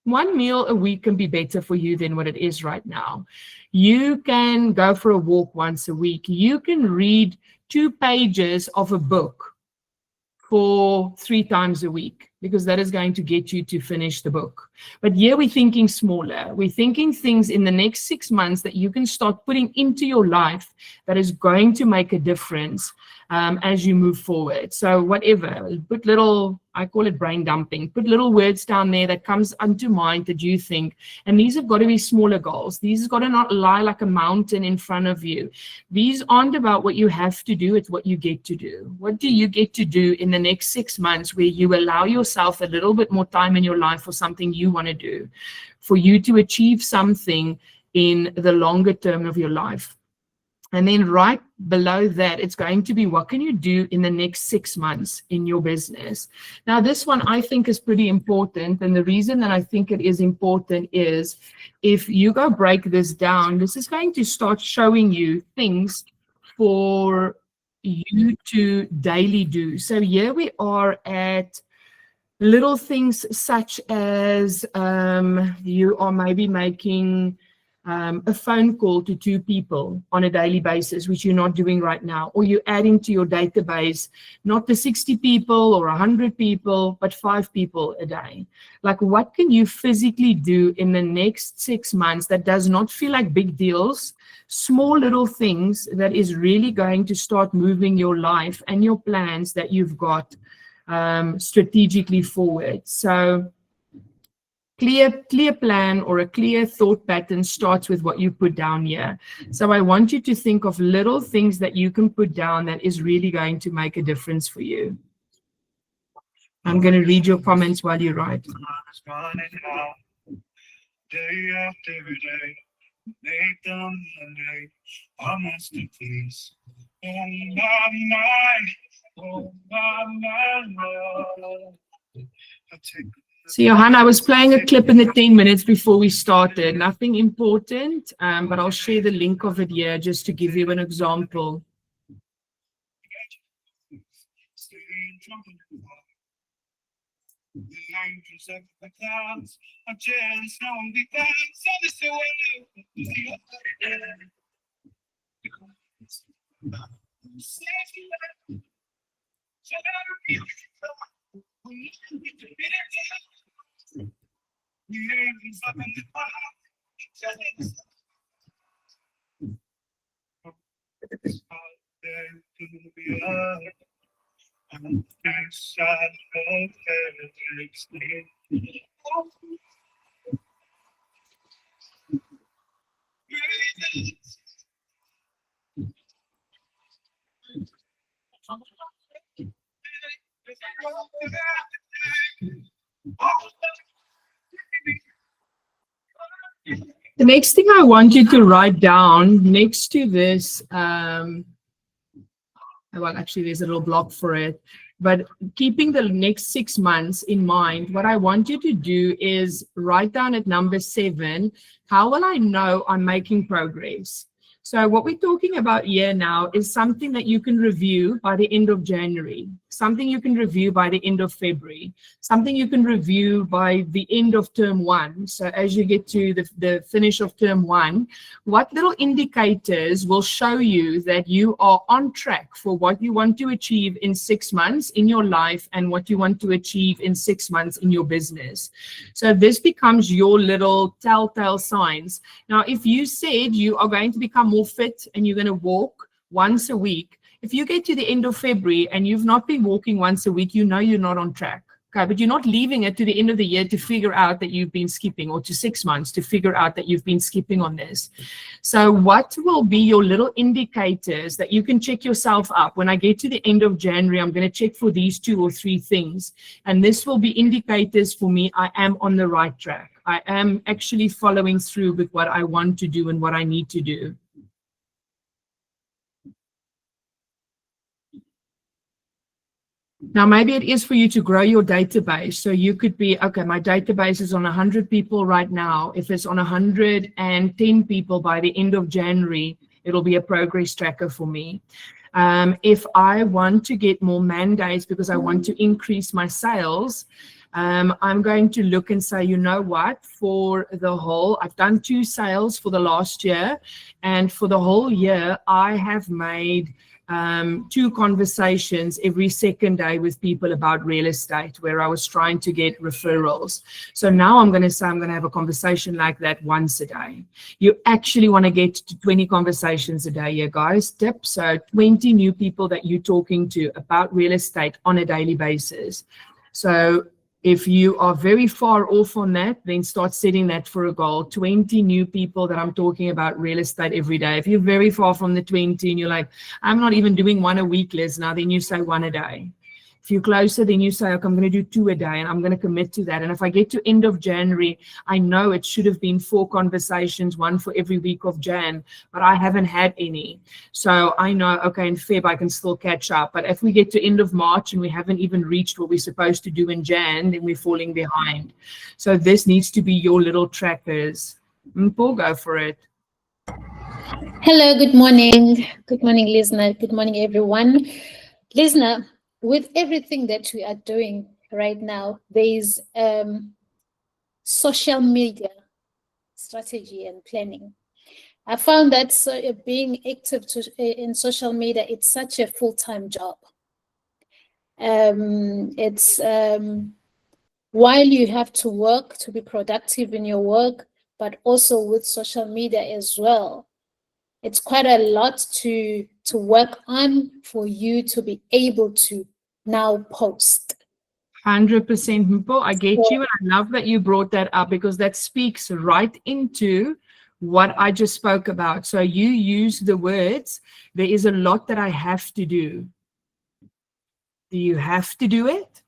One meal a week can be better for you than what it is right now. You can go for a walk once a week. You can read 2 pages of a book for 3 times a week, because that is going to get you to finish the book. But here we're thinking smaller. We're thinking things in the next 6 months that you can start putting into your life that is going to make a difference as you move forward. So whatever, put little, I call it brain dumping, put little words down there that comes unto mind that you think, and these have got to be smaller goals. These have got to not lie like a mountain in front of you. These aren't about what you have to do, it's what you get to do. What do you get to do in the next 6 months where you allow yourself a little bit more time in your life for something you want to do, for you to achieve something in the longer term of your life? And then right below that, it's going to be what can you do in the next 6 months in your business. Now, this one I think is pretty important. And the reason that I think it is important is if you go break this down, this is going to start showing you things for you to daily do. So here we are at little things such as you are maybe making a phone call to 2 people on a daily basis, which you're not doing right now, or you're adding to your database, not the 60 people or 100 people, but 5 people a day. Like, what can you physically do in the next 6 months that does not feel like big deals, small little things that is really going to start moving your life and your plans that you've got strategically forward. So clear plan or a clear thought pattern starts with what you put down here. So I want you to think of little things that you can put down that is really going to make a difference for you. I'm going to read your comments while you write. Day after day, make them Monday, a masterpiece. Oh my. So Johanna, I was playing a clip in the 10 minutes before we started. Nothing important, but I'll share the link of it here just to give you an example. The next thing I want you to write down next to this, well, actually, there's a little block for it, but keeping the next 6 months in mind, what I want you to do is write down at number 7, how will I know I'm making progress? So what we're talking about here now is something that you can review by the end of January, something you can review by the end of February, something you can review by the end of term 1. So as you get to the finish of term 1, what little indicators will show you that you are on track for what you want to achieve in 6 months in your life and what you want to achieve in 6 months in your business. So this becomes your little telltale signs. Now, if you said you are going to become more fit and you're going to walk once a week, if you get to the end of February and you've not been walking once a week, you know you're not on track. Okay, but you're not leaving it to the end of the year to figure out that you've been skipping, or to 6 months to figure out that you've been skipping on this. So what will be your little indicators that you can check yourself up? When I get to the end of January, I'm going to check for these 2 or 3 things. And this will be indicators for me I am on the right track. I am actually following through with what I want to do and what I need to do. Now, maybe it is for you to grow your database. So you could be, okay, my database is on 100 people right now. If it's on 110 people by the end of January, it'll be a progress tracker for me. If I want to get more mandates because I want to increase my sales, I'm going to look and say, you know what, for the whole, I've done 2 sales for the last year, and for the whole year, I have made 2 conversations every second day with people about real estate, where I was trying to get referrals. So now I'm going to say I'm going to have a conversation like that once a day. You actually want to get to 20 conversations a day here, guys. Tip, so 20 new people that you're talking to about real estate on a daily basis. So if you are very far off on that, then start setting that for a goal. 20 new people that I'm talking about real estate every day. If you're very far from the 20 and you're like, I'm not even doing 1 a week, Liz, now then you say 1 a day. If you're closer, then you say, okay, I'm going to do 2 a day and I'm going to commit to that. And if I get to end of January, I know it should have been 4 conversations, 1 for every week of Jan, but I haven't had any. So I know, okay, in Feb, I can still catch up. But if we get to end of March and we haven't even reached what we're supposed to do in Jan, then we're falling behind. So this needs to be your little trackers. Mpho, go for it. Hello, good morning. Good morning, listener. Good morning, everyone. Listener, with everything that we are doing right now, there is social media strategy and planning. I found that being active in social media, it's such a full-time job. It's while you have to work to be productive in your work, but also with social media as well. It's quite a lot to work on for you to be able to now post. 100%, Mpho. I get you, and I love that you brought that up because that speaks right into what I just spoke about. So you use the words, there is a lot that I have to do. Do you have to do it?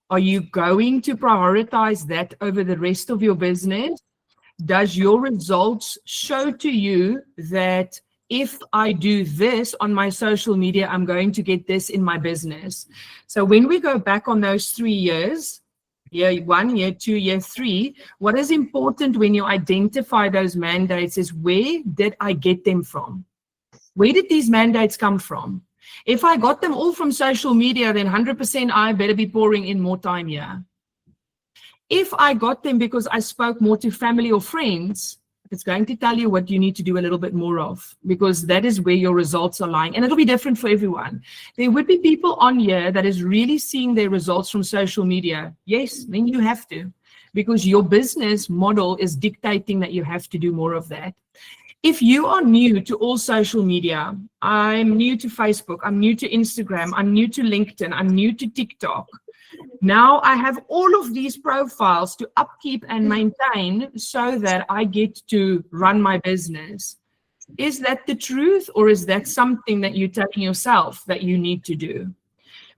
Are you going to prioritize that over the rest of your business? Does your results show to you that if I do this on my social media, I'm going to get this in my business? So when we go back on those 3 years, year 1, year 2, year 3, what is important when you identify those mandates is, where did I get them from? Where did these mandates come from? If I got them all from social media, then 100% I better be pouring in more time here. If I got them because I spoke more to family or friends, it's going to tell you what you need to do a little bit more of, because that is where your results are lying. And it'll be different for everyone. There would be people on here that is really seeing their results from social media. Yes, then you have to, because your business model is dictating that you have to do more of that. If you are new to all social media, I'm new to Facebook, I'm new to Instagram, I'm new to LinkedIn, I'm new to TikTok. Now I have all of these profiles to upkeep and maintain so that I get to run my business. Is that the truth, or is that something that you're telling yourself that you need to do?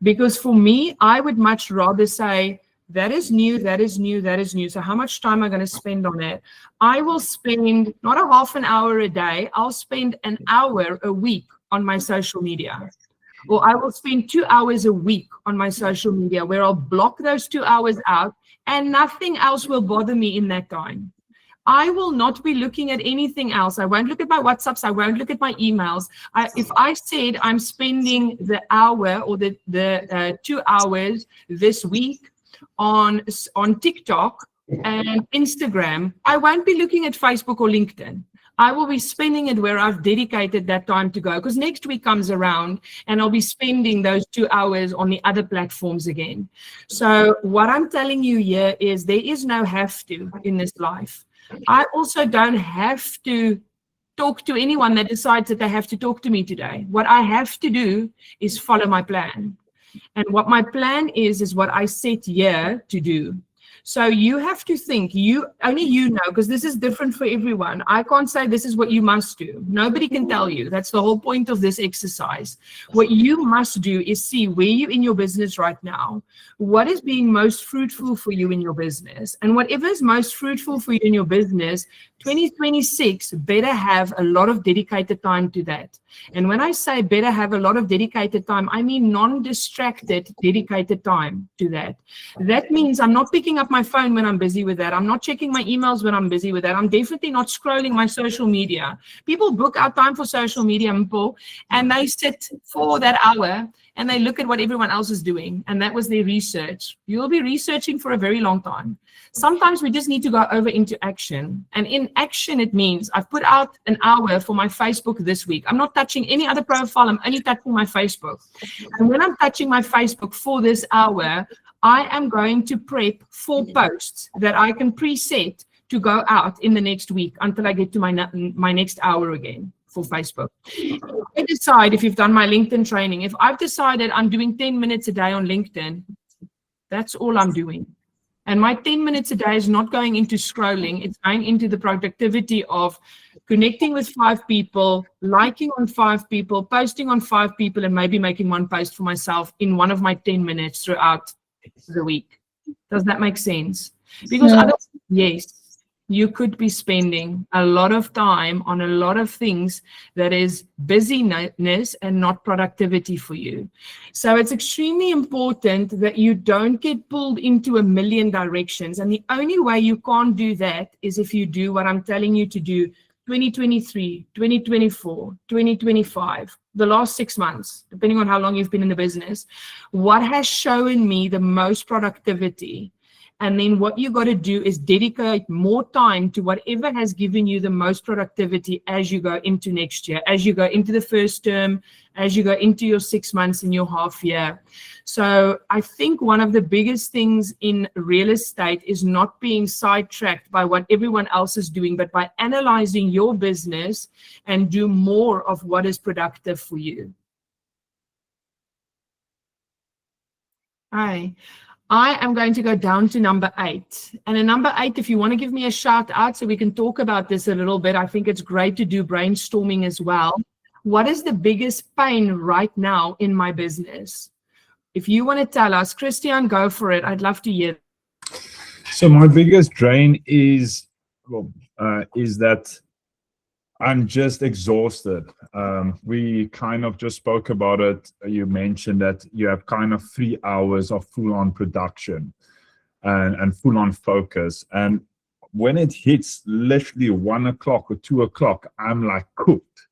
Because for me, I would much rather say, that is new, that is new, that is new. So how much time am I going to spend on it? I will spend not a half an hour a day, I'll spend an hour a week on my social media. Or I will spend 2 hours a week on my social media, where I'll block those 2 hours out and nothing else will bother me in that time. I will not be looking at anything else. I won't look at my WhatsApps. I won't look at my emails. If I said I'm spending the hour or the 2 hours this week on TikTok and Instagram, I won't be looking at Facebook or LinkedIn. I will be spending it where I've dedicated that time to go, because next week comes around and I'll be spending those 2 hours on the other platforms again. So what I'm telling you here is, there is no have to in this life. I also don't have to talk to anyone that decides that they have to talk to me today. What I have to do is follow my plan. And what my plan is what I set here to do. So you have to think, only you know, because this is different for everyone. I can't say this is what you must do. Nobody can tell you. That's the whole point of this exercise. What you must do is see where you're in your business right now, what is being most fruitful for you in your business. And whatever is most fruitful for you in your business, 2026 better have a lot of dedicated time to that. And when I say better have a lot of dedicated time, I mean non-distracted, dedicated time to that. That means I'm not picking up my phone when I'm busy with that. I'm not checking my emails when I'm busy with that. I'm definitely not scrolling my social media. People book out time for social media, Mpho, and they sit for that hour and they look at what everyone else is doing. And that was their research. You'll be researching for a very long time. Sometimes we just need to go over into action. And in action, it means I've put out an hour for my Facebook this week. I'm not touching any other profile. I'm only touching my Facebook. And when I'm touching my Facebook for this hour, I am going to prep 4 posts that I can preset to go out in the next week until I get to my next hour again for Facebook. If I decide, if you've done my LinkedIn training, if I've decided I'm doing 10 minutes a day on LinkedIn, that's all I'm doing. And my 10 minutes a day is not going into scrolling. It's going into the productivity of connecting with 5 people, liking on 5 people, posting on 5 people, and maybe making one post for myself in one of my 10 minutes throughout the week. Does that make sense? Because otherwise, yes, you could be spending a lot of time on a lot of things that is busyness and not productivity for you. So it's extremely important that you don't get pulled into a million directions. And the only way you can't do that is if you do what I'm telling you to do 2023, 2024, 2025, the last 6 months, depending on how long you've been in the business, what has shown me the most productivity. And then what you got to do is dedicate more time to whatever has given you the most productivity as you go into next year, as you go into the first term, as you go into your 6 months and your half year. So I think one of the biggest things in real estate is not being sidetracked by what everyone else is doing, but by analyzing your business and do more of what is productive for you. Hi. I am going to go down to number 8. And in number 8, if you want to give me a shout out so we can talk about this a little bit, I think it's great to do brainstorming as well. What is the biggest pain right now in my business? If you want to tell us, Christian, go for it. I'd love to hear. So my biggest drain is that I'm just exhausted. We kind of just spoke about it. You mentioned that you have kind of 3 hours of full-on production and full-on focus. And when it hits literally 1 o'clock or 2 o'clock, I'm like cooked.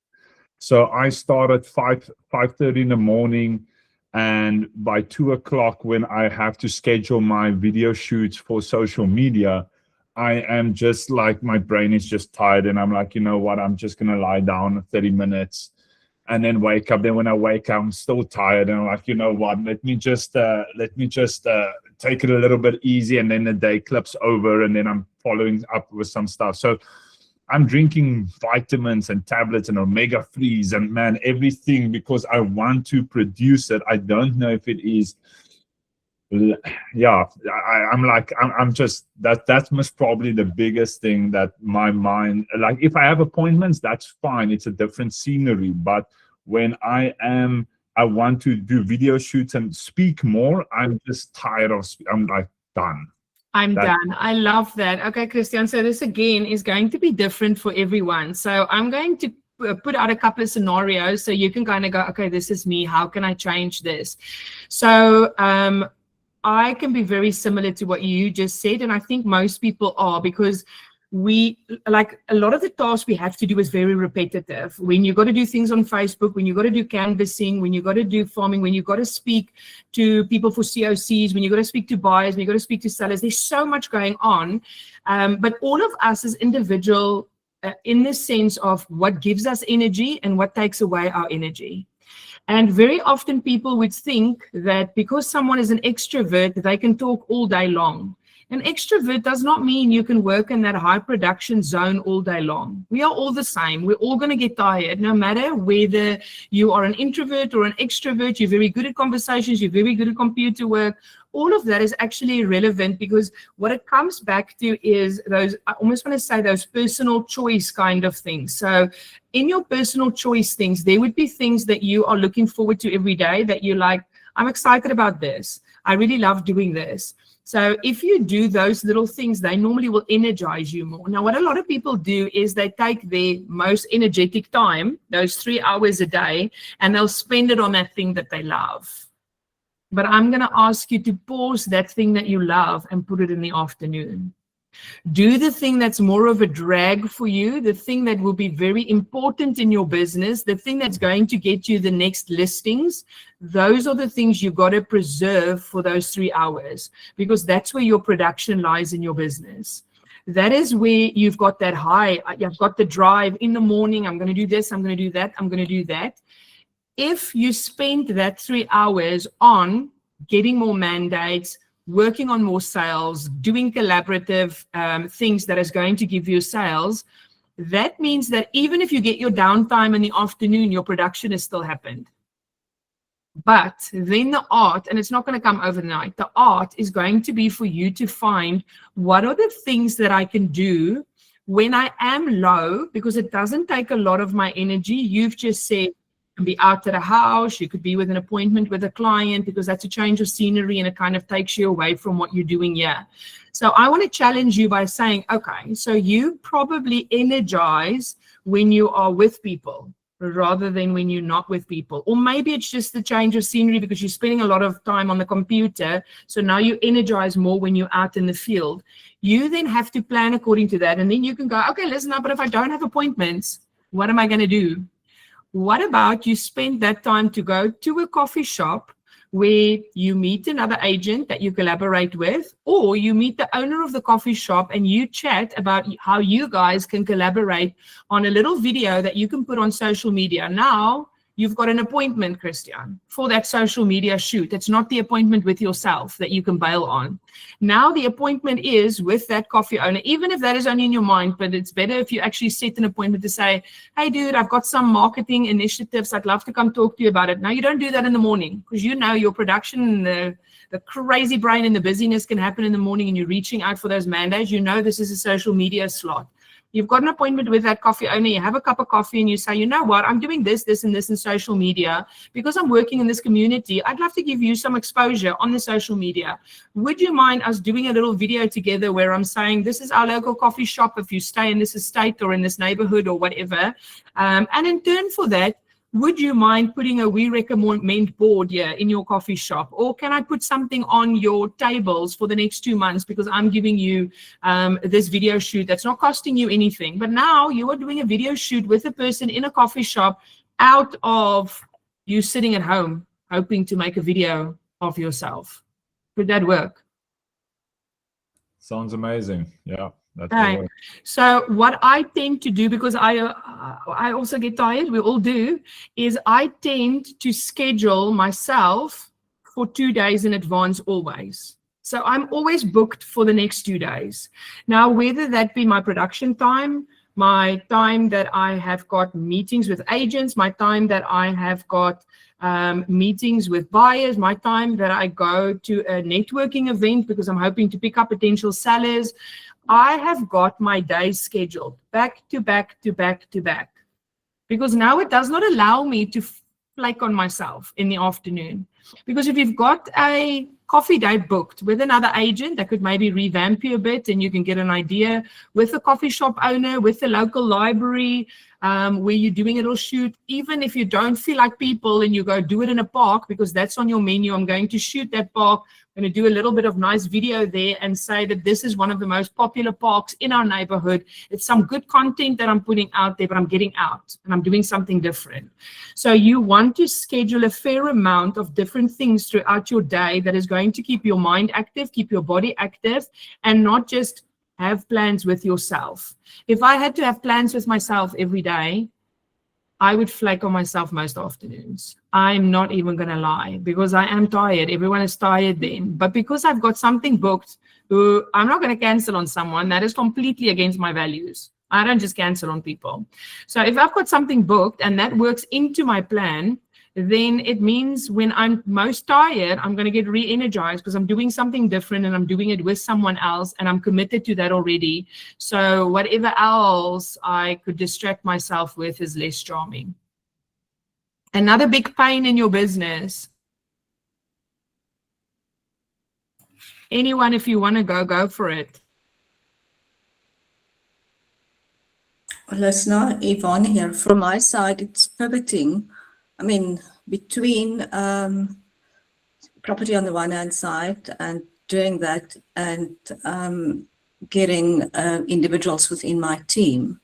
So I start at 5:30 in the morning. And by 2 o'clock, when I have to schedule my video shoots for social media, I am just like, my brain is just tired. And I'm like, you know what, I'm just going to lie down 30 minutes and then wake up. Then when I wake up, I'm still tired. And I'm like, you know what, let me just take it a little bit easy. And then the day clips over and then I'm following up with some stuff. So I'm drinking vitamins and tablets and omega-3s and man, everything because I want to produce it. I don't know if it is. Yeah, I'm just that's most probably the biggest thing that my mind, like if I have appointments, that's fine. It's a different scenery. But when I want to do video shoots and speak more, I'm just tired of, I'm like done. I'm done. I love that. Okay, Christian. So this again is going to be different for everyone. So I'm going to put out a couple of scenarios so you can kind of go, okay, this is me. How can I change this? So I can be very similar to what you just said. And I think most people are, because we, like a lot of the tasks we have to do is very repetitive. When you got to do things on Facebook, when you got to do canvassing, when you got to do farming, when you got to speak to people for COCs, when you got to speak to buyers, when you got to speak to sellers, there's so much going on. But all of us as individual, in the sense of what gives us energy and what takes away our energy. And very often people would think that because someone is an extrovert, they can talk all day long. An extrovert does not mean you can work in that high production zone all day long. We are all the same. We're all going to get tired, no matter whether you are an introvert or an extrovert. You're very good at conversations. You're very good at computer work. All of that is actually irrelevant, because what it comes back to is those, I almost want to say, those personal choice kind of things. So in your personal choice things, there would be things that you are looking forward to every day that you're like, I'm excited about this. I really love doing this. So if you do those little things, they normally will energize you more. Now, what a lot of people do is they take their most energetic time, those 3 hours a day, and they'll spend it on that thing that they love. But I'm going to ask you to pause that thing that you love and put it in the afternoon. Do the thing that's more of a drag for you, the thing that will be very important in your business, the thing that's going to get you the next listings. Those are the things you've got to preserve for those 3 hours, because that's where your production lies in your business. That is where you've got that high, you've got the drive in the morning. I'm going to do this, I'm going to do that, I'm going to do that. If you spend that 3 hours on getting more mandates, working on more sales, doing collaborative things that is going to give you sales, that means that even if you get your downtime in the afternoon, your production has still happened. But then the art, and it's not going to come overnight, the art is going to be for you to find what are the things that I can do When I am low, because it doesn't take a lot of my energy, you've just said, you can be out at a house, you could be with an appointment with a client, because that's a change of scenery and it kind of takes you away from what you're doing here. So I want to challenge you by saying, okay, so you probably energize when you are with people rather than when you're not with people. Or maybe it's just the change of scenery because you're spending a lot of time on the computer. So now you energize more when you're out in the field. You then have to plan according to that. And then you can go, okay, listen up, but if I don't have appointments, what am I going to do? What about you spend that time to go to a coffee shop where you meet another agent that you collaborate with, or you meet the owner of the coffee shop and you chat about how you guys can collaborate on a little video that you can put on social media. Now you've got an appointment, Christian, for that social media shoot. It's not the appointment with yourself that you can bail on. Now the appointment is with that coffee owner, even if that is only in your mind, but it's better if you actually set an appointment to say, hey, dude, I've got some marketing initiatives. I'd love to come talk to you about it. Now you don't do that in the morning because you know your production, the crazy brain and the busyness can happen in the morning and you're reaching out for those mandates. You know this is a social media slot. You've got an appointment with that coffee owner, you have a cup of coffee and you say, you know what, I'm doing this, this, and this in social media because I'm working in this community. I'd love to give you some exposure on the social media. Would you mind us doing a little video together where I'm saying, this is our local coffee shop if you stay in this estate or in this neighborhood or whatever. And in turn for that, would you mind putting a we recommend board here in your coffee shop? Or can I put something on your tables for the next 2 months because I'm giving you this video shoot that's not costing you anything. But now you are doing a video shoot with a person in a coffee shop out of you sitting at home hoping to make a video of yourself. Could that work? Sounds amazing. Yeah. Right. So what I tend to do, because I also get tired, we all do, is I tend to schedule myself for 2 days in advance always. So I'm always booked for the next 2 days. Now, whether that be my production time, my time that I have got meetings with agents, my time that I have got meetings with buyers, my time that I go to a networking event because I'm hoping to pick up potential sellers, I have got my days scheduled back to back to back to back, because now it does not allow me to flake on myself in the afternoon. Because if you've got a coffee date booked with another agent that could maybe revamp you a bit and you can get an idea with a coffee shop owner, with the local library, where you're doing a little shoot, even if you don't feel like people and you go do it in a park because that's on your menu, I'm going to shoot that park, I'm going to do a little bit of nice video there and say that this is one of the most popular parks in our neighborhood. It's some good content that I'm putting out there, but I'm getting out and I'm doing something different. So you want to schedule a fair amount of different things throughout your day that is going to keep your mind active, keep your body active, and not just have plans with yourself. If I had to have plans with myself every day, I would flake on myself most afternoons. I'm not even going to lie, because I am tired. Everyone is tired then. But because I've got something booked, I'm not going to cancel on someone. That is completely against my values. I don't just cancel on people. So if I've got something booked and that works into my plan, then it means when I'm most tired, I'm going to get re-energized because I'm doing something different and I'm doing it with someone else and I'm committed to that already. So whatever else I could distract myself with is less charming. Another big pain in your business. Anyone, if you want to go for it. Well, listener, Yvonne here. From my side, it's pivoting. I mean, between property on the one hand side and doing that and getting individuals within my team.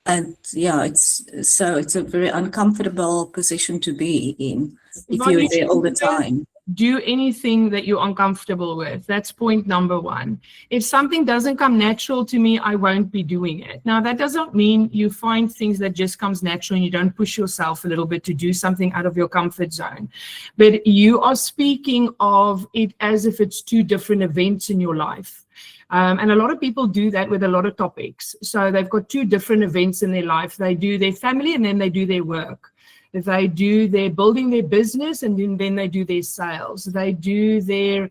And yeah, it's a very uncomfortable position to be in if you're there all the time. Do anything that you're uncomfortable with. That's point number one. If something doesn't come natural to me, I won't be doing it. Now, that doesn't mean you find things that just comes natural and you don't push yourself a little bit to do something out of your comfort zone. But you are speaking of it as if it's two different events in your life. And a lot of people do that with a lot of topics. So they've got two different events in their life. They do their family and then they do their work. They do their building their business and then they do their sales. They do their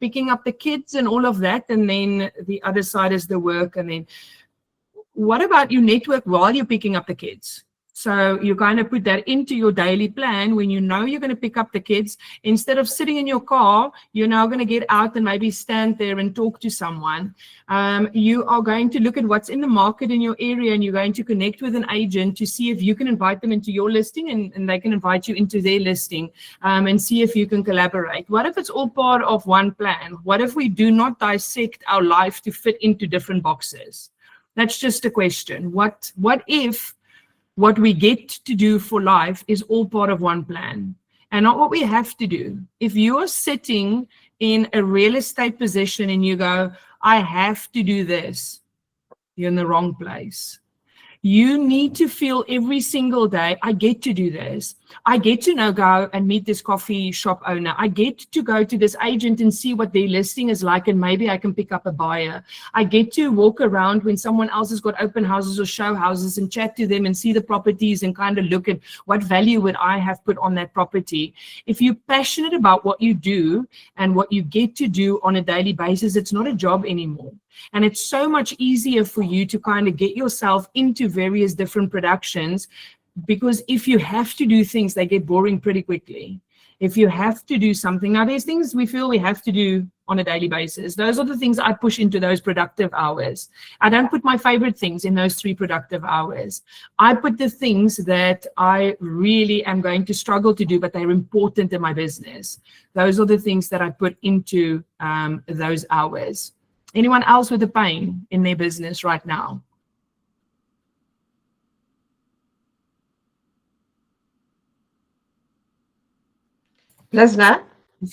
picking up the kids and all of that, and then the other side is the work. And then what about you network while you're picking up the kids? So you kind of put that into your daily plan when you know you're going to pick up the kids. Instead of sitting in your car, you're now going to get out and maybe stand there and talk to someone. You are going to look at what's in the market in your area, and you're going to connect with an agent to see if you can invite them into your listing, and they can invite you into their listing, and see if you can collaborate. What if it's all part of one plan? What if we do not dissect our life to fit into different boxes? That's just a question. What if what we get to do for life is all part of one plan and not what we have to do? If you are sitting in a real estate position and you go, I have to do this, you're in the wrong place. You need to feel every single day, I get to do this. I get to now go and meet this coffee shop owner. I get to go to this agent and see what their listing is like, and maybe I can pick up a buyer. I get to walk around when someone else has got open houses or show houses and chat to them and see the properties and kind of look at what value would I have put on that property. If you're passionate about what you do and what you get to do on a daily basis, it's not a job anymore. And it's so much easier for you to kind of get yourself into various different productions, because if you have to do things, they get boring pretty quickly. If you have to do something, now there's things we feel we have to do on a daily basis. Those are the things I push into those productive hours. I don't put my favorite things in those 3 productive hours. I put the things that I really am going to struggle to do, but they're important in my business. Those are the things that I put into those hours. Anyone else with a pain in their business right now? Lisna,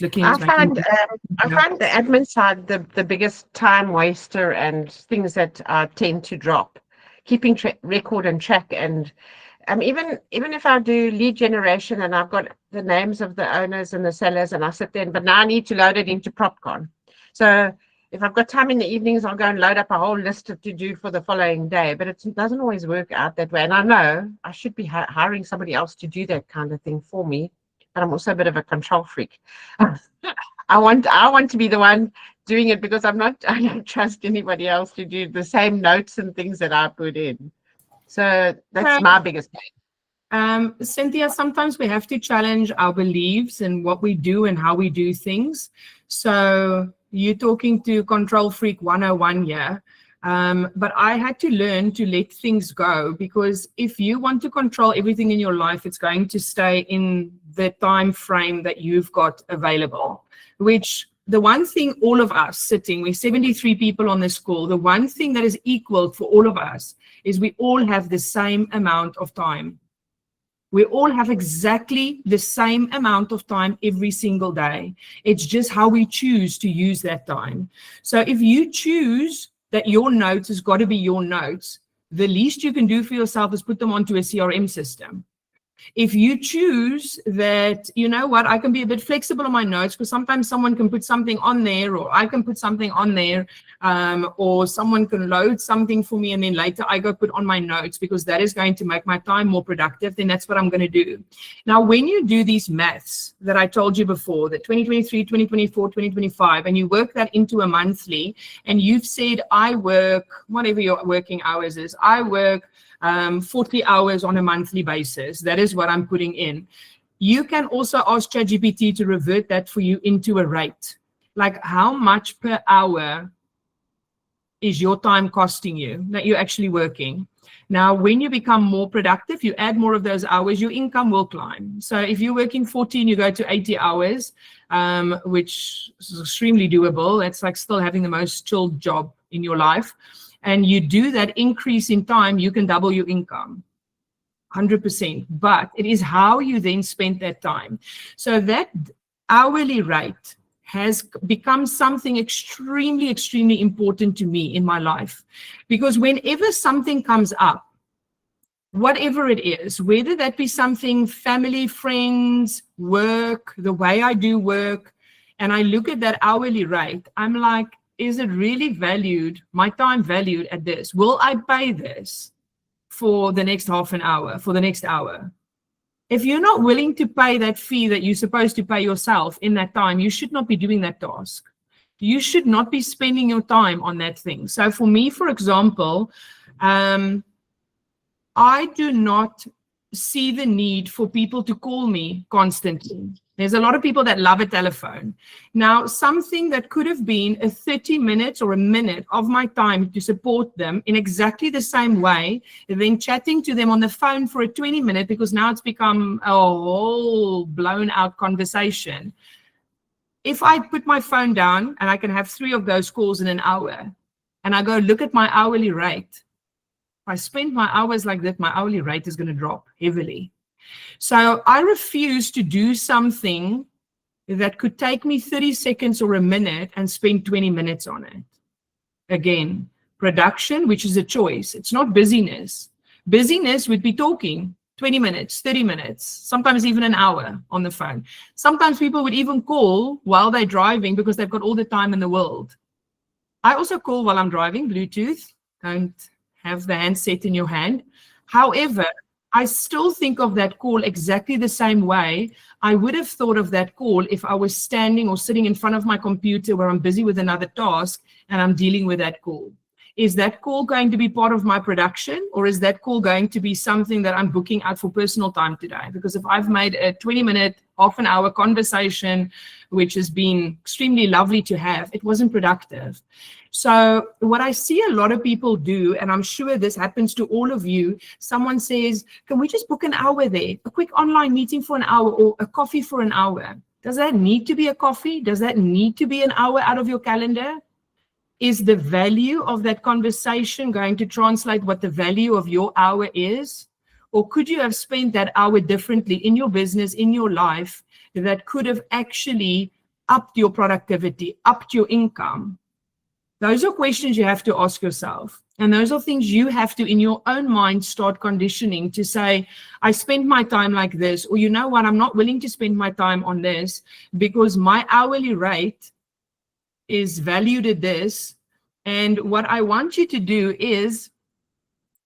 Looking I at find the admin side the biggest time waster and things that tend to drop. Keeping record and track, and even if I do lead generation and I've got the names of the owners and the sellers, and I sit there, but now I need to load it into PropCon. So if I've got time in the evenings, I'll go and load up a whole list to do for the following day. But it doesn't always work out that way. And I know I should be hiring somebody else to do that kind of thing for me. But I'm also a bit of a control freak. I want to be the one doing it, because I don't trust anybody else to do the same notes and things that I put in. So that's my biggest pain. Cynthia, sometimes we have to challenge our beliefs and what we do and how we do things. So you're talking to Control Freak 101 here. But I had to learn to let things go, because if you want to control everything in your life, it's going to stay in the time frame that you've got available. Which the one thing all of us sitting, we're 73 people on this call, the one thing that is equal for all of us is we all have the same amount of time. We all have exactly the same amount of time every single day. It's just how we choose to use that time. So if you choose that your notes has got to be your notes, the least you can do for yourself is put them onto a CRM system. If you choose that, you know what, I can be a bit flexible on my notes, because sometimes someone can put something on there, or I can put something on there, or someone can load something for me, and then later I go put on my notes, because that is going to make my time more productive, then that's what I'm going to do. Now, when you do these maths that I told you before, the 2023, 2024, 2025, and you work that into a monthly, and you've said, I work, whatever your working hours is, I work 40 hours on a monthly basis. That is what I'm putting in. You can also ask ChatGPT to revert that for you into a rate. Like, how much per hour is your time costing you that you're actually working? Now, when you become more productive, you add more of those hours, your income will climb. So if you're working 40 and you go to 80 hours, which is extremely doable, that's like still having the most chilled job in your life. And you do that increase in time, you can double your income, 100%. But it is how you then spend that time. So that hourly rate has become something extremely, extremely important to me in my life. Because whenever something comes up, whatever it is, whether that be something family, friends, work, the way I do work, and I look at that hourly rate, I'm like, is it really valued, my time valued at this? Will I pay this for the next half an hour, for the next hour? If you're not willing to pay that fee that you're supposed to pay yourself in that time, you should not be doing that task. You should not be spending your time on that thing. So for me, for example, I do not see the need for people to call me constantly. There's a lot of people that love a telephone. Now, something that could have been a 30 minutes or a minute of my time to support them in exactly the same way, then chatting to them on the phone for a 20-minute, because now it's become a whole blown out conversation. If I put my phone down and I can have 3 of those calls in an hour, and I go look at my hourly rate, if I spend my hours like that, my hourly rate is going to drop heavily. So I refuse to do something that could take me 30 seconds or a minute and spend 20 minutes on it. Again, production, which is a choice. It's not busyness. Busyness would be talking 20 minutes, 30 minutes, sometimes even an hour on the phone. Sometimes people would even call while they're driving because they've got all the time in the world. I also call while I'm driving, Bluetooth. Don't have the handset in your hand. However, I still think of that call exactly the same way I would have thought of that call if I was standing or sitting in front of my computer where I'm busy with another task and I'm dealing with that call. Is that call going to be part of my production, or is that call going to be something that I'm booking out for personal time today? Because if I've made a 20-minute, half an hour conversation, which has been extremely lovely to have, it wasn't productive. So what I see a lot of people do, and I'm sure this happens to all of you, someone says, can we just book an hour there? A quick online meeting for an hour, or a coffee for an hour. Does that need to be a coffee? Does that need to be an hour out of your calendar? Is the value of that conversation going to translate what the value of your hour is? Or could you have spent that hour differently in your business, in your life, that could have actually upped your productivity, upped your income? Those are questions you have to ask yourself. And those are things you have to, in your own mind, start conditioning to say, I spend my time like this, or you know what, I'm not willing to spend my time on this because my hourly rate is valued at this. And what I want you to do is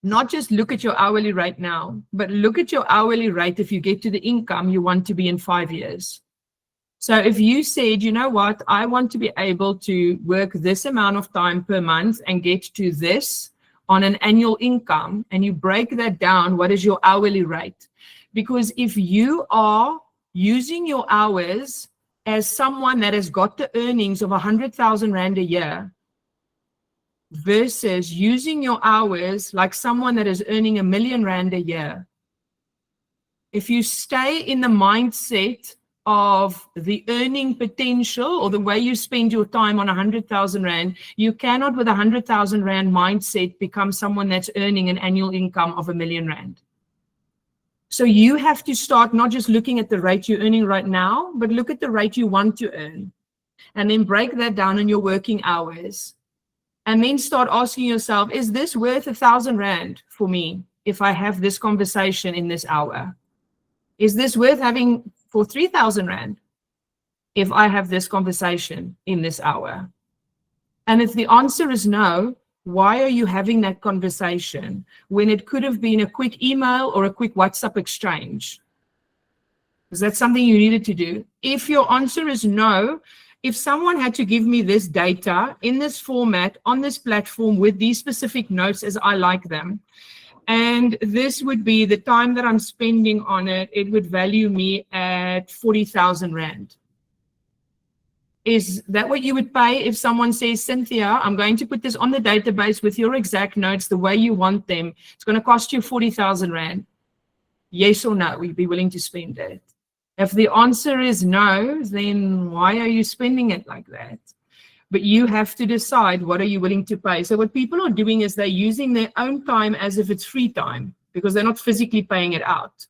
not just look at your hourly rate now, but look at your hourly rate if you get to the income you want to be in 5 years. So if you said, you know what, I want to be able to work this amount of time per month and get to this on an annual income, and you break that down, what is your hourly rate? Because if you are using your hours as someone that has got the earnings of 100,000 Rand a year versus using your hours like someone that is earning R1 million a year, if you stay in the mindset of the earning potential or the way you spend your time on 100,000 Rand, you cannot with 100,000 Rand mindset become someone that's earning an annual income of R1 million. So you have to start not just looking at the rate you're earning right now, but look at the rate you want to earn. And then break that down in your working hours. And then start asking yourself, is this worth 1,000 Rand for me if I have this conversation in this hour? Is this worth having for 3,000 Rand if I have this conversation in this hour? And if the answer is no, why are you having that conversation when it could have been a quick email or a quick WhatsApp exchange? Is that something you needed to do? If your answer is no, if someone had to give me this data in this format, on this platform with these specific notes as I like them, and this would be the time that I'm spending on it, it would value me at 40,000 Rand. Is that what you would pay if someone says, Cynthia, I'm going to put this on the database with your exact notes the way you want them. It's going to cost you 40,000 Rand. Yes or no, we'd be willing to spend it. If the answer is no, then why are you spending it like that? But you have to decide, what are you willing to pay? So what people are doing is they're using their own time as if it's free time because they're not physically paying it out.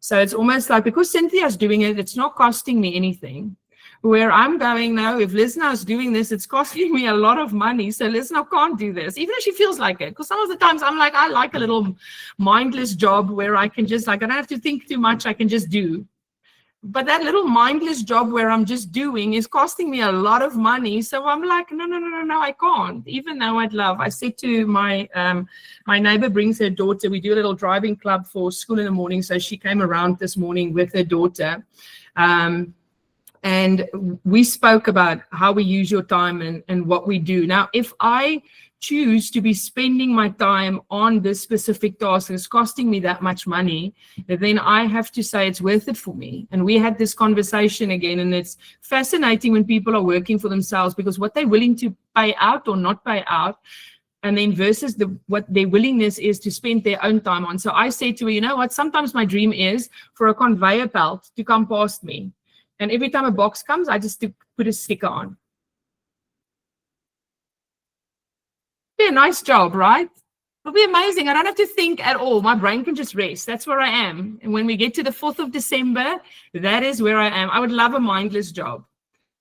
So it's almost like, because Cynthia's doing it, it's not costing me anything. Where I'm going now, if Lisna is doing this, it's costing me a lot of money. So Lisna can't do this, even if she feels like it. Because some of the times I'm like, I like a little mindless job where I can just, like, I don't have to think too much. I can just do. But that little mindless job where I'm just doing is costing me a lot of money. So I'm like, no, I can't. Even though I'd love, I said to my my neighbor brings her daughter. We do a little driving club for school in the morning. So she came around this morning with her daughter. And we spoke about how we use your time and what we do. Now, if I choose to be spending my time on this specific task, it's costing me that much money, then I have to say it's worth it for me. And we had this conversation again, and it's fascinating when people are working for themselves, because what they're willing to pay out or not pay out, and then versus what their willingness is to spend their own time on. So I said to her, you know what, sometimes my dream is for a conveyor belt to come past me. And every time a box comes, I just put a sticker on. Be a nice job, right? It'll be amazing. I don't have to think at all. My brain can just rest. That's where I am. And when we get to the 4th of December, that is where I am. I would love a mindless job.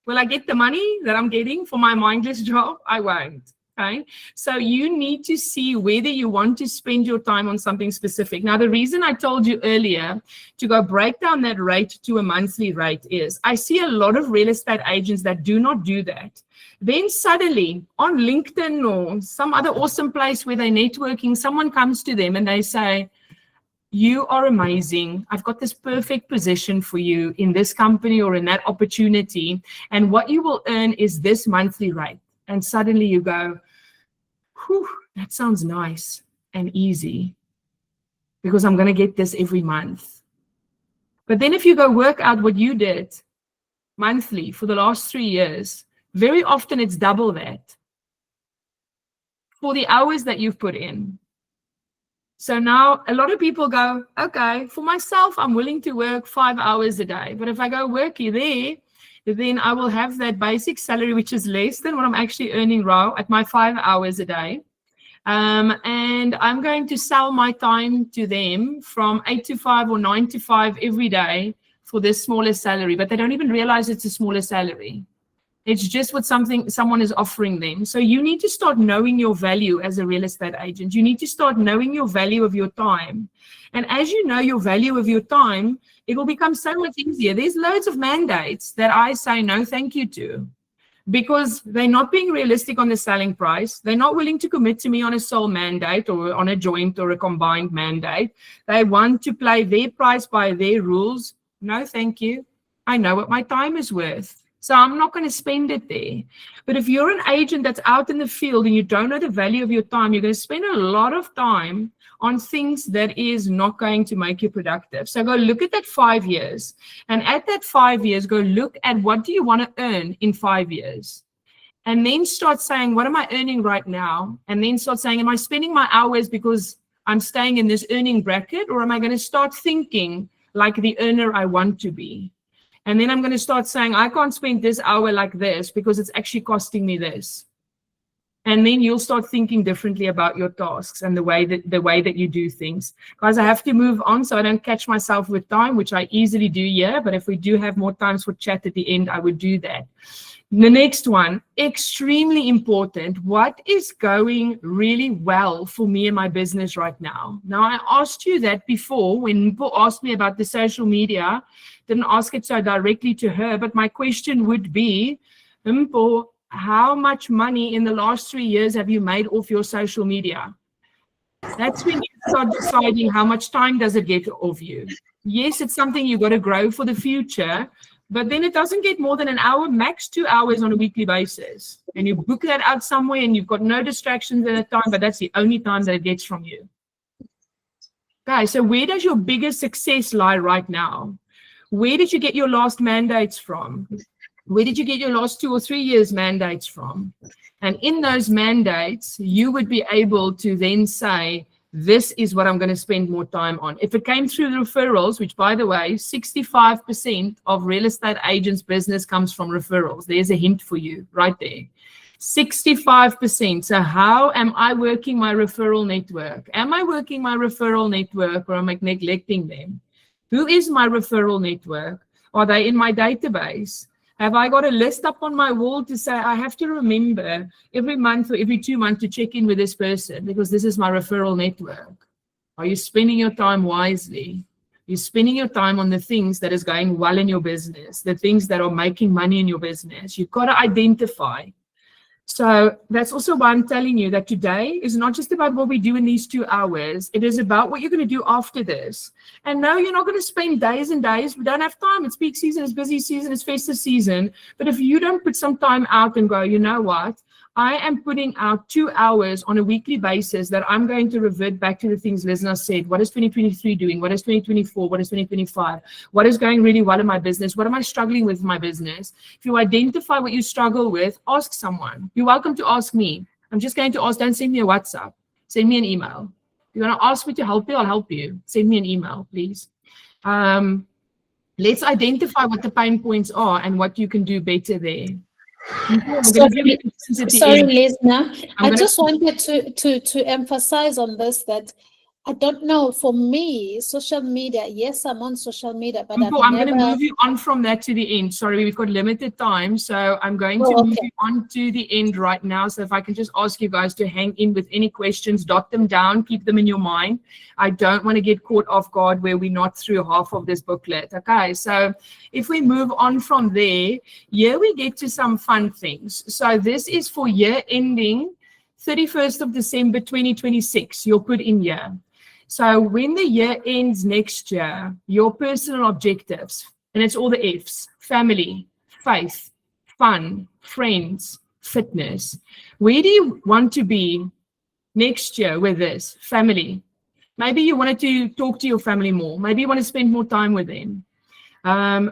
Will I get the money that I'm getting for my mindless job? I won't. Okay. So you need to see whether you want to spend your time on something specific. Now, the reason I told you earlier to go break down that rate to a monthly rate is I see a lot of real estate agents that do not do that. Then suddenly on LinkedIn or some other awesome place where they're networking, someone comes to them and they say, you are amazing. I've got this perfect position for you in this company or in that opportunity. And what you will earn is this monthly rate. And suddenly you go, whew, that sounds nice and easy because I'm going to get this every month. But then if you go work out what you did monthly for the last 3 years, very often it's double that for the hours that you've put in. So now a lot of people go, okay, for myself, I'm willing to work 5 hours a day. But if I go work there, then I will have that basic salary, which is less than what I'm actually earning now at my 5 hours a day. And I'm going to sell my time to them from 8 to 5 or 9 to 5 every day for this smaller salary. But they don't even realize it's a smaller salary. It's just what someone is offering them. So you need to start knowing your value as a real estate agent. You need to start knowing your value of your time. And as you know your value of your time, it will become so much easier. There's loads of mandates that I say no thank you to because they're not being realistic on the selling price. They're not willing to commit to me on a sole mandate or on a joint or a combined mandate. They want to play their price by their rules. No thank you. I know what my time is worth. So I'm not going to spend it there. But if you're an agent that's out in the field and you don't know the value of your time, you're going to spend a lot of time on things that is not going to make you productive. So go look at that 5 years. And at that 5 years, go look at what do you want to earn in 5 years. And then start saying, what am I earning right now? And then start saying, am I spending my hours because I'm staying in this earning bracket? Or am I going to start thinking like the earner I want to be? And then I'm going to start saying, I can't spend this hour like this because it's actually costing me this. And then you'll start thinking differently about your tasks and the way that you do things. Guys, I have to move on so I don't catch myself with time, which I easily do here. But if we do have more times for chat at the end, I would do that. The next one, extremely important. What is going really well for me in my business right now? Now, I asked you that before when people asked me about the social media. Didn't ask it so directly to her, but my question would be, Mpho, how much money in the last 3 years have you made off your social media? That's when you start deciding how much time does it get of you. Yes, it's something you got to grow for the future, but then it doesn't get more than an hour, max 2 hours on a weekly basis. And you book that out somewhere and you've got no distractions at a time, but that's the only time that it gets from you. Guys, so where does your biggest success lie right now? Where did you get your last mandates from? Where did you get your last 2 or 3 years mandates from? And in those mandates, you would be able to then say, this is what I'm going to spend more time on. If it came through the referrals, which by the way, 65% of real estate agents' business comes from referrals. There's a hint for you right there. 65%. So how am I working my referral network? Am I working my referral network or am I neglecting them? Who is my referral network? Are they in my database? Have I got a list up on my wall to say I have to remember every month or every 2 months to check in with this person because this is my referral network? Are you spending your time wisely? You're spending your time on the things that is going well in your business, the things that are making money in your business. You've got to identify. So that's also why I'm telling you that today is not just about what we do in these 2 hours. It is about what you're going to do after this. And no, you're not going to spend days and days. We don't have time. It's peak season, it's busy season, it's festive season. But if you don't put some time out and go, you know what? I am putting out 2 hours on a weekly basis that I'm going to revert back to the things Lizna said. What is 2023 doing? What is 2024? What is 2025? What is going really well in my business? What am I struggling with in my business? If you identify what you struggle with, ask someone. You're welcome to ask me. I'm just going to ask, don't send me a WhatsApp. Send me an email. If you want to ask me to help you, I'll help you. Send me an email, please. Let's identify what the pain points are and what you can do better there. Sorry, Lizna. I just wanted to emphasize on this that I don't know, for me, social media, yes, I'm on social media, but I'm going to move you on from that to the end. Sorry, we've got limited time, so I'm going to move you on to the end right now. So if I can just ask you guys to hang in with any questions, dot them down, keep them in your mind. I don't want to get caught off guard where we're not through half of this booklet. Okay, so if we move on from there, here we get to some fun things. So this is for year ending 31st of December 2026. You'll put in here. So when the year ends next year, your personal objectives, and it's all the F's: family, faith, fun, friends, fitness. Where do you want to be next year with this? Family. Maybe you wanted to talk to your family more. Maybe you want to spend more time with them.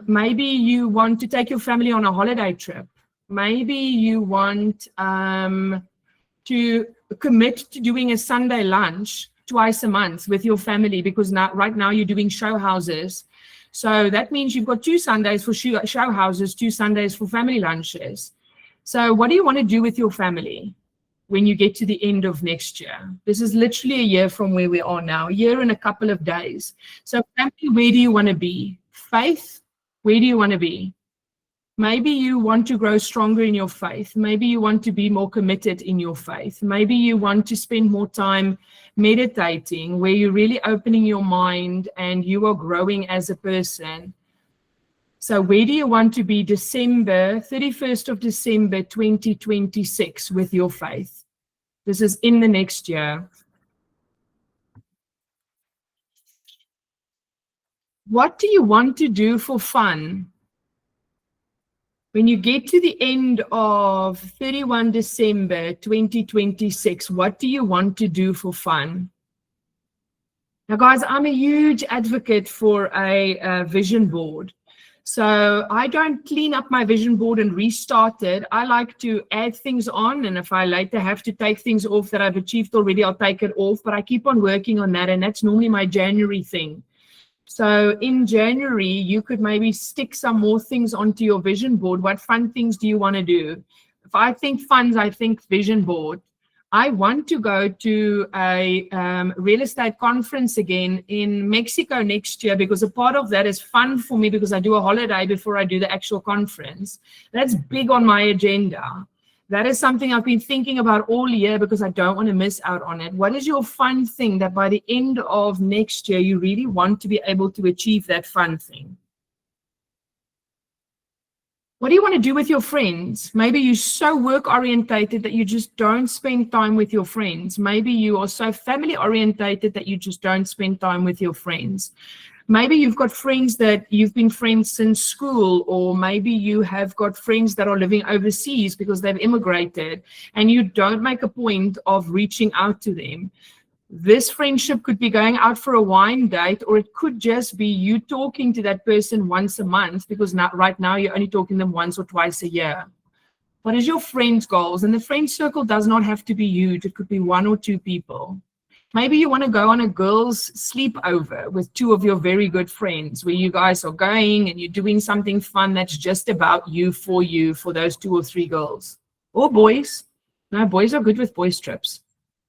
Maybe you want to take your family on a holiday trip. Maybe you want to commit to doing a Sunday lunch twice a month with your family, because right now you're doing show houses. So that means you've got 2 Sundays for show houses, 2 Sundays for family lunches. So what do you want to do with your family when you get to the end of next year? This is literally a year from where we are now, a year and a couple of days. So family, where do you want to be? Faith, where do you want to be? Maybe you want to grow stronger in your faith. Maybe you want to be more committed in your faith. Maybe you want to spend more time meditating, where you're really opening your mind and you are growing as a person. So where do you want to be 31st of December 2026 with your faith? This is in the next year. What do you want to do for fun? When you get to the end of 31 December 2026, what do you want to do for fun? Now, guys, I'm a huge advocate for a vision board. So I don't clean up my vision board and restart it. I like to add things on, and if I later have to take things off that I've achieved already, I'll take it off. But I keep on working on that, and that's normally my January thing. So in January, you could maybe stick some more things onto your vision board. What fun things do you want to do? If I think funds, I think vision board. I want to go to a real estate conference again in Mexico next year, because a part of that is fun for me because I do a holiday before I do the actual conference. That's big on my agenda. That is something I've been thinking about all year because I don't want to miss out on it. What is your fun thing that by the end of next year, you really want to be able to achieve that fun thing? What do you want to do with your friends? Maybe you're so work orientated that you just don't spend time with your friends. Maybe you are so family orientated that you just don't spend time with your friends. Maybe you've got friends that you've been friends since school, or maybe you have got friends that are living overseas because they've immigrated and you don't make a point of reaching out to them. This friendship could be going out for a wine date, or it could just be you talking to that person once a month, because right now you're only talking to them once or twice a year. What is your friend's goals? And the friend circle does not have to be huge. It could be 1 or 2 people. Maybe you want to go on a girls' sleepover with 2 of your very good friends, where you guys are going and you're doing something fun that's just about you, for those 2 or 3 girls. Or boys. No, boys are good with boys' trips.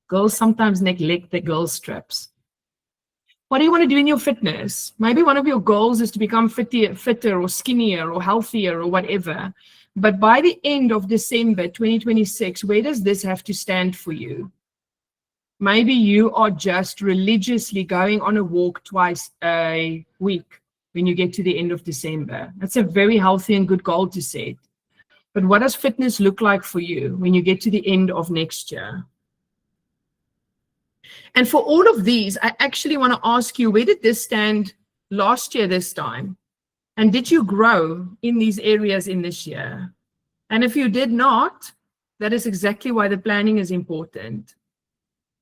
Girls sometimes neglect the girls' trips. What do you want to do in your fitness? Maybe one of your goals is to become fitter or skinnier or healthier or whatever. But by the end of December 2026, where does this have to stand for you? Maybe you are just religiously going on a walk twice a week when you get to the end of December. That's a very healthy and good goal to set. But what does fitness look like for you when you get to the end of next year? And for all of these, I actually want to ask you, where did this stand last year this time? And did you grow in these areas in this year? And if you did not, that is exactly why the planning is important.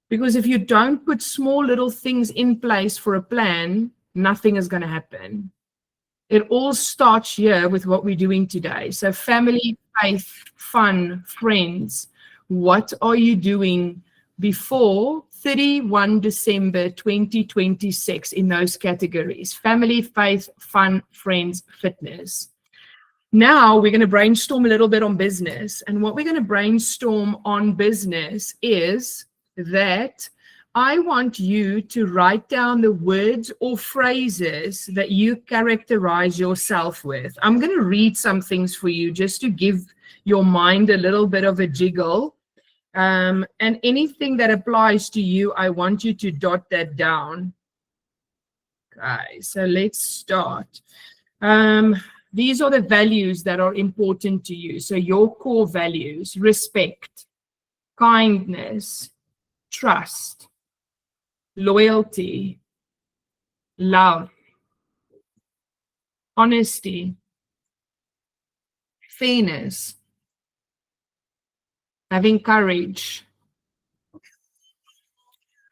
Because if you don't put small little things in place for a plan, nothing is going to happen. It all starts here with what we're doing today. So family, faith, fun, friends, what are you doing before 31 December 2026 in those categories? Family, faith, fun, friends, fitness. Now we're going to brainstorm a little bit on business. And what we're going to brainstorm on business is that I want you to write down the words or phrases that you characterize yourself with. I'm going to read some things for you just to give your mind a little bit of a jiggle. And anything that applies to you, I want you to jot that down. Okay, so let's start. These are the values that are important to you. So your core values: respect, kindness, trust, loyalty, love, honesty, fairness, having courage,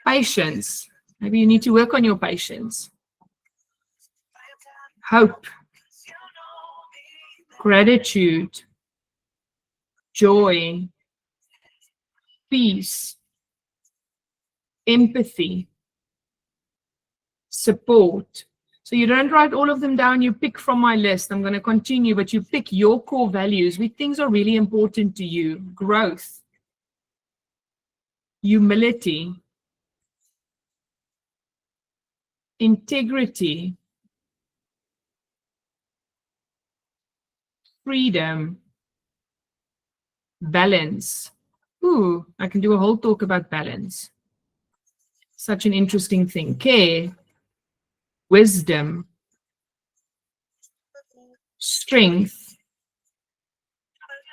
patience. Maybe you need to work on your patience. Hope, gratitude, joy, peace, empathy, support. So you don't write all of them down, you pick from my list. I'm going to continue, but you pick your core values, which things are really important to you. Growth, humility, integrity, freedom, balance. Ooh, I can do a whole talk about balance. Such an interesting thing. Care, wisdom, strength,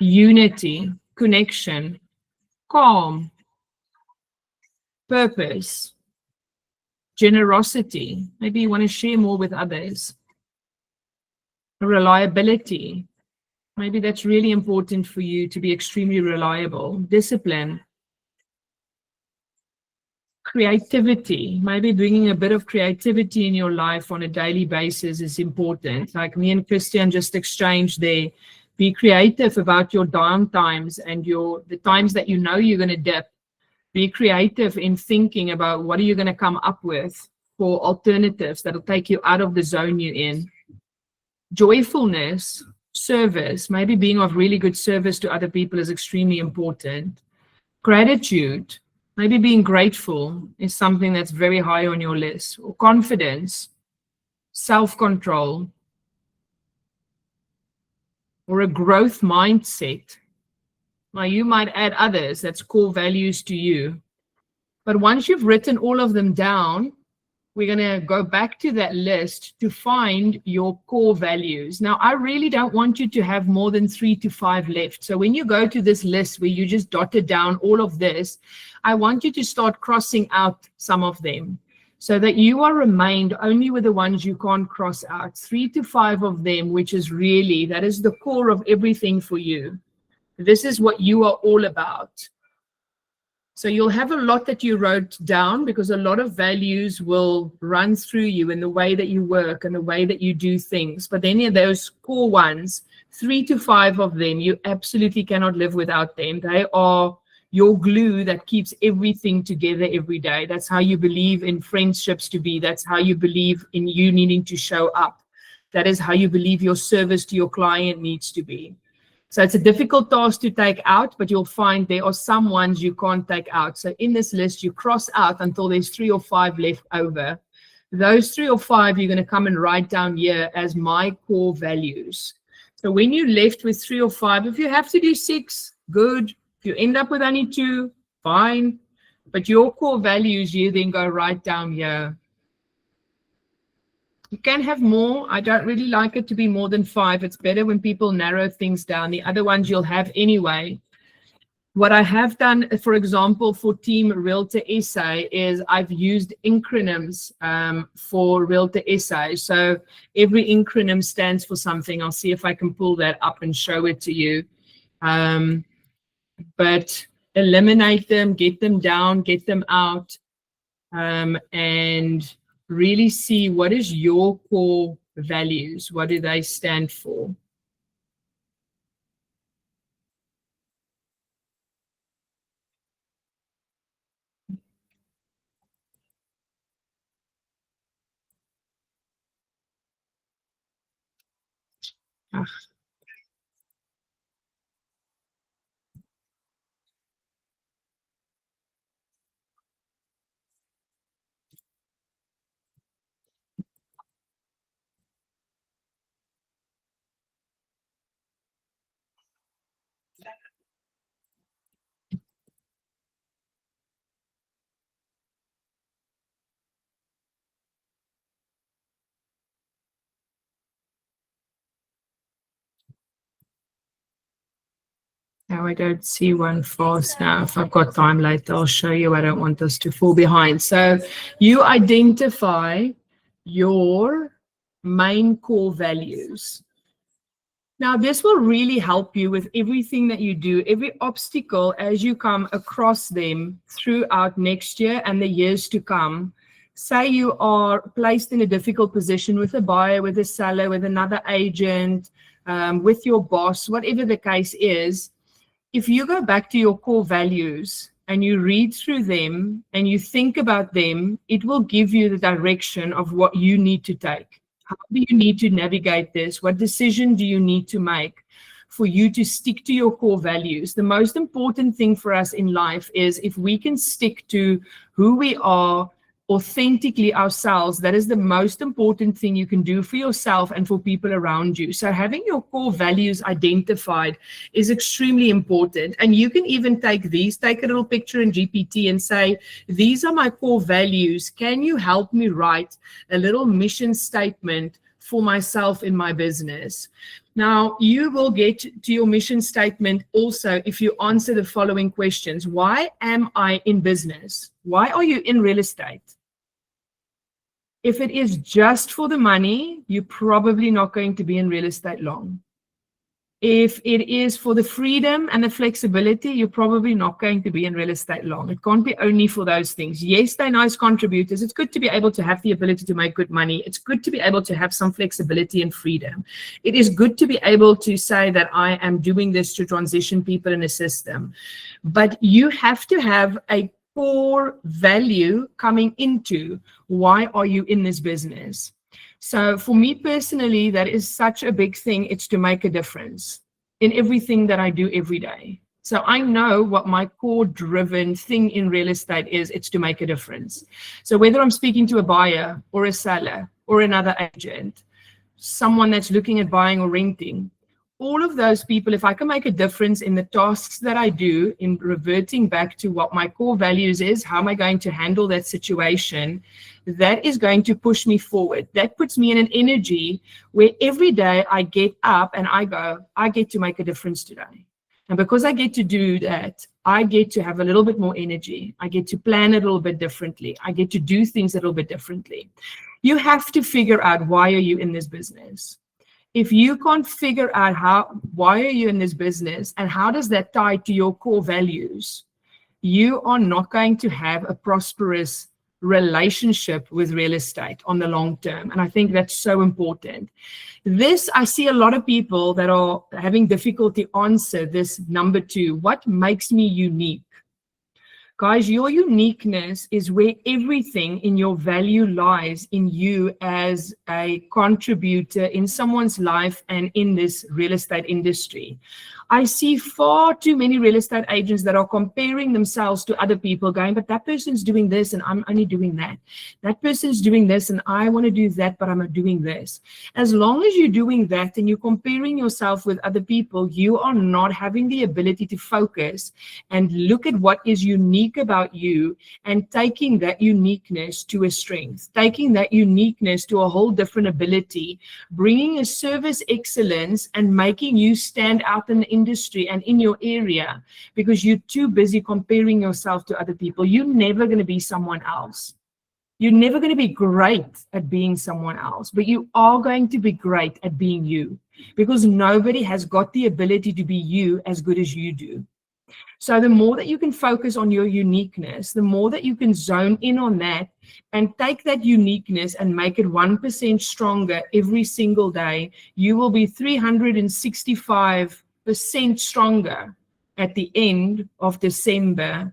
unity, connection, calm, purpose, generosity. Maybe you want to share more with others. Reliability. Maybe that's really important for you to be extremely reliable. Discipline. Creativity. Maybe bringing a bit of creativity in your life on a daily basis is important. Like me and Christian just exchanged there. Be creative about your down times and the times that you know you're going to dip. Be creative in thinking about what are you going to come up with for alternatives that'll take you out of the zone you're in. Joyfulness. Service, maybe being of really good service to other people is extremely important. Gratitude, maybe being grateful is something that's very high on your list. Or confidence, self-control, or a growth mindset. Now you might add others, that's core values to you. But once you've written all of them down, we're going to go back to that list to find your core values. Now, I really don't want you to have more than 3 to 5 left. So when you go to this list where you just dotted down all of this, I want you to start crossing out some of them so that you are remained only with the ones you can't cross out. 3 to 5 of them, which is really, that is the core of everything for you. This is what you are all about. So you'll have a lot that you wrote down because a lot of values will run through you in the way that you work and the way that you do things. But any of those core ones, 3 to 5 of them, you absolutely cannot live without them. They are your glue that keeps everything together every day. That's how you believe in friendships to be. That's how you believe in you needing to show up. That is how you believe your service to your client needs to be. So it's a difficult task to take out, but you'll find there are some ones you can't take out. So in this list, you cross out until there's 3 or 5 left over. Those 3 or 5, you're going to come and write down here as my core values. So when you're left with 3 or 5, if you have to do 6, good. If you end up with only 2, fine. But your core values, you then go right down here. You can have more. I don't really like it to be more than 5. It's better when people narrow things down. The other ones you'll have anyway. What I have done, for example, for Team Realtor SA is I've used acronyms for Realtor SA. So every acronym stands for something. I'll see if I can pull that up and show it to you. But eliminate them, get them down, get them out, and really see what is your core values. What do they stand for? Now I don't see one fast now. If I've got time later, I'll show you. I don't want us to fall behind. So you identify your main core values. Now, this will really help you with everything that you do, every obstacle as you come across them throughout next year and the years to come. Say you are placed in a difficult position with a buyer, with a seller, with another agent, with your boss, whatever the case is. If you go back to your core values and you read through them and you think about them, it will give you the direction of what you need to take. How do you need to navigate this? What decision do you need to make for you to stick to your core values? The most important thing for us in life is if we can stick to who we are authentically ourselves, that is the most important thing you can do for yourself and for people around you. So having your core values identified is extremely important. And you can even take a little picture in GPT and say, these are my core values. Can you help me write a little mission statement for myself in my business? Now, you will get to your mission statement also if you answer the following questions. Why am I in business? Why are you in real estate? If it is just for the money, you're probably not going to be in real estate long. If it is for the freedom and the flexibility, you're probably not going to be in real estate long. It can't be only for those things. Yes, they're nice contributors. It's good to be able to have the ability to make good money. It's good to be able to have some flexibility and freedom. It is good to be able to say that I am doing this to transition people in a system. But you have to have a core value coming into why are you in this business. So for me personally, that is such a big thing. It's to make a difference in everything that I do every day. So I know what my core driven thing in real estate is. It's to make a difference. So whether I'm speaking to a buyer or a seller or another agent, someone that's looking at buying or renting, all of those people, if I can make a difference in the tasks that I do, in reverting back to what my core values is, how am I going to handle that situation, that is going to push me forward. That puts me in an energy where every day I get up and I go, I get to make a difference today. And because I get to do that, I get to have a little bit more energy. I get to plan a little bit differently. I get to do things a little bit differently. You have to figure out, why are you in this business? If you can't figure out why are you in this business and how does that tie to your core values, you are not going to have a prosperous relationship with real estate on the long term. And I think that's so important. I see a lot of people that are having difficulty answer this number 2. What makes me unique? Guys, your uniqueness is where everything in your value lies in you as a contributor in someone's life and in this real estate industry. I see far too many real estate agents that are comparing themselves to other people, going, but that person's doing this and I'm only doing that. That person's doing this and I want to do that, but I'm not doing this. As long as you're doing that and you're comparing yourself with other people, you are not having the ability to focus and look at what is unique about you and taking that uniqueness to a strength, taking that uniqueness to a whole different ability, bringing a service excellence and making you stand out in the industry and in your area, because you're too busy comparing yourself to other people. You're never going to be someone else. You're never going to be great at being someone else, but you are going to be great at being you, because nobody has got the ability to be you as good as you do. So the more that you can focus on your uniqueness, the more that you can zone in on that and take that uniqueness and make it 1% stronger every single day, you will be 365% stronger at the end of December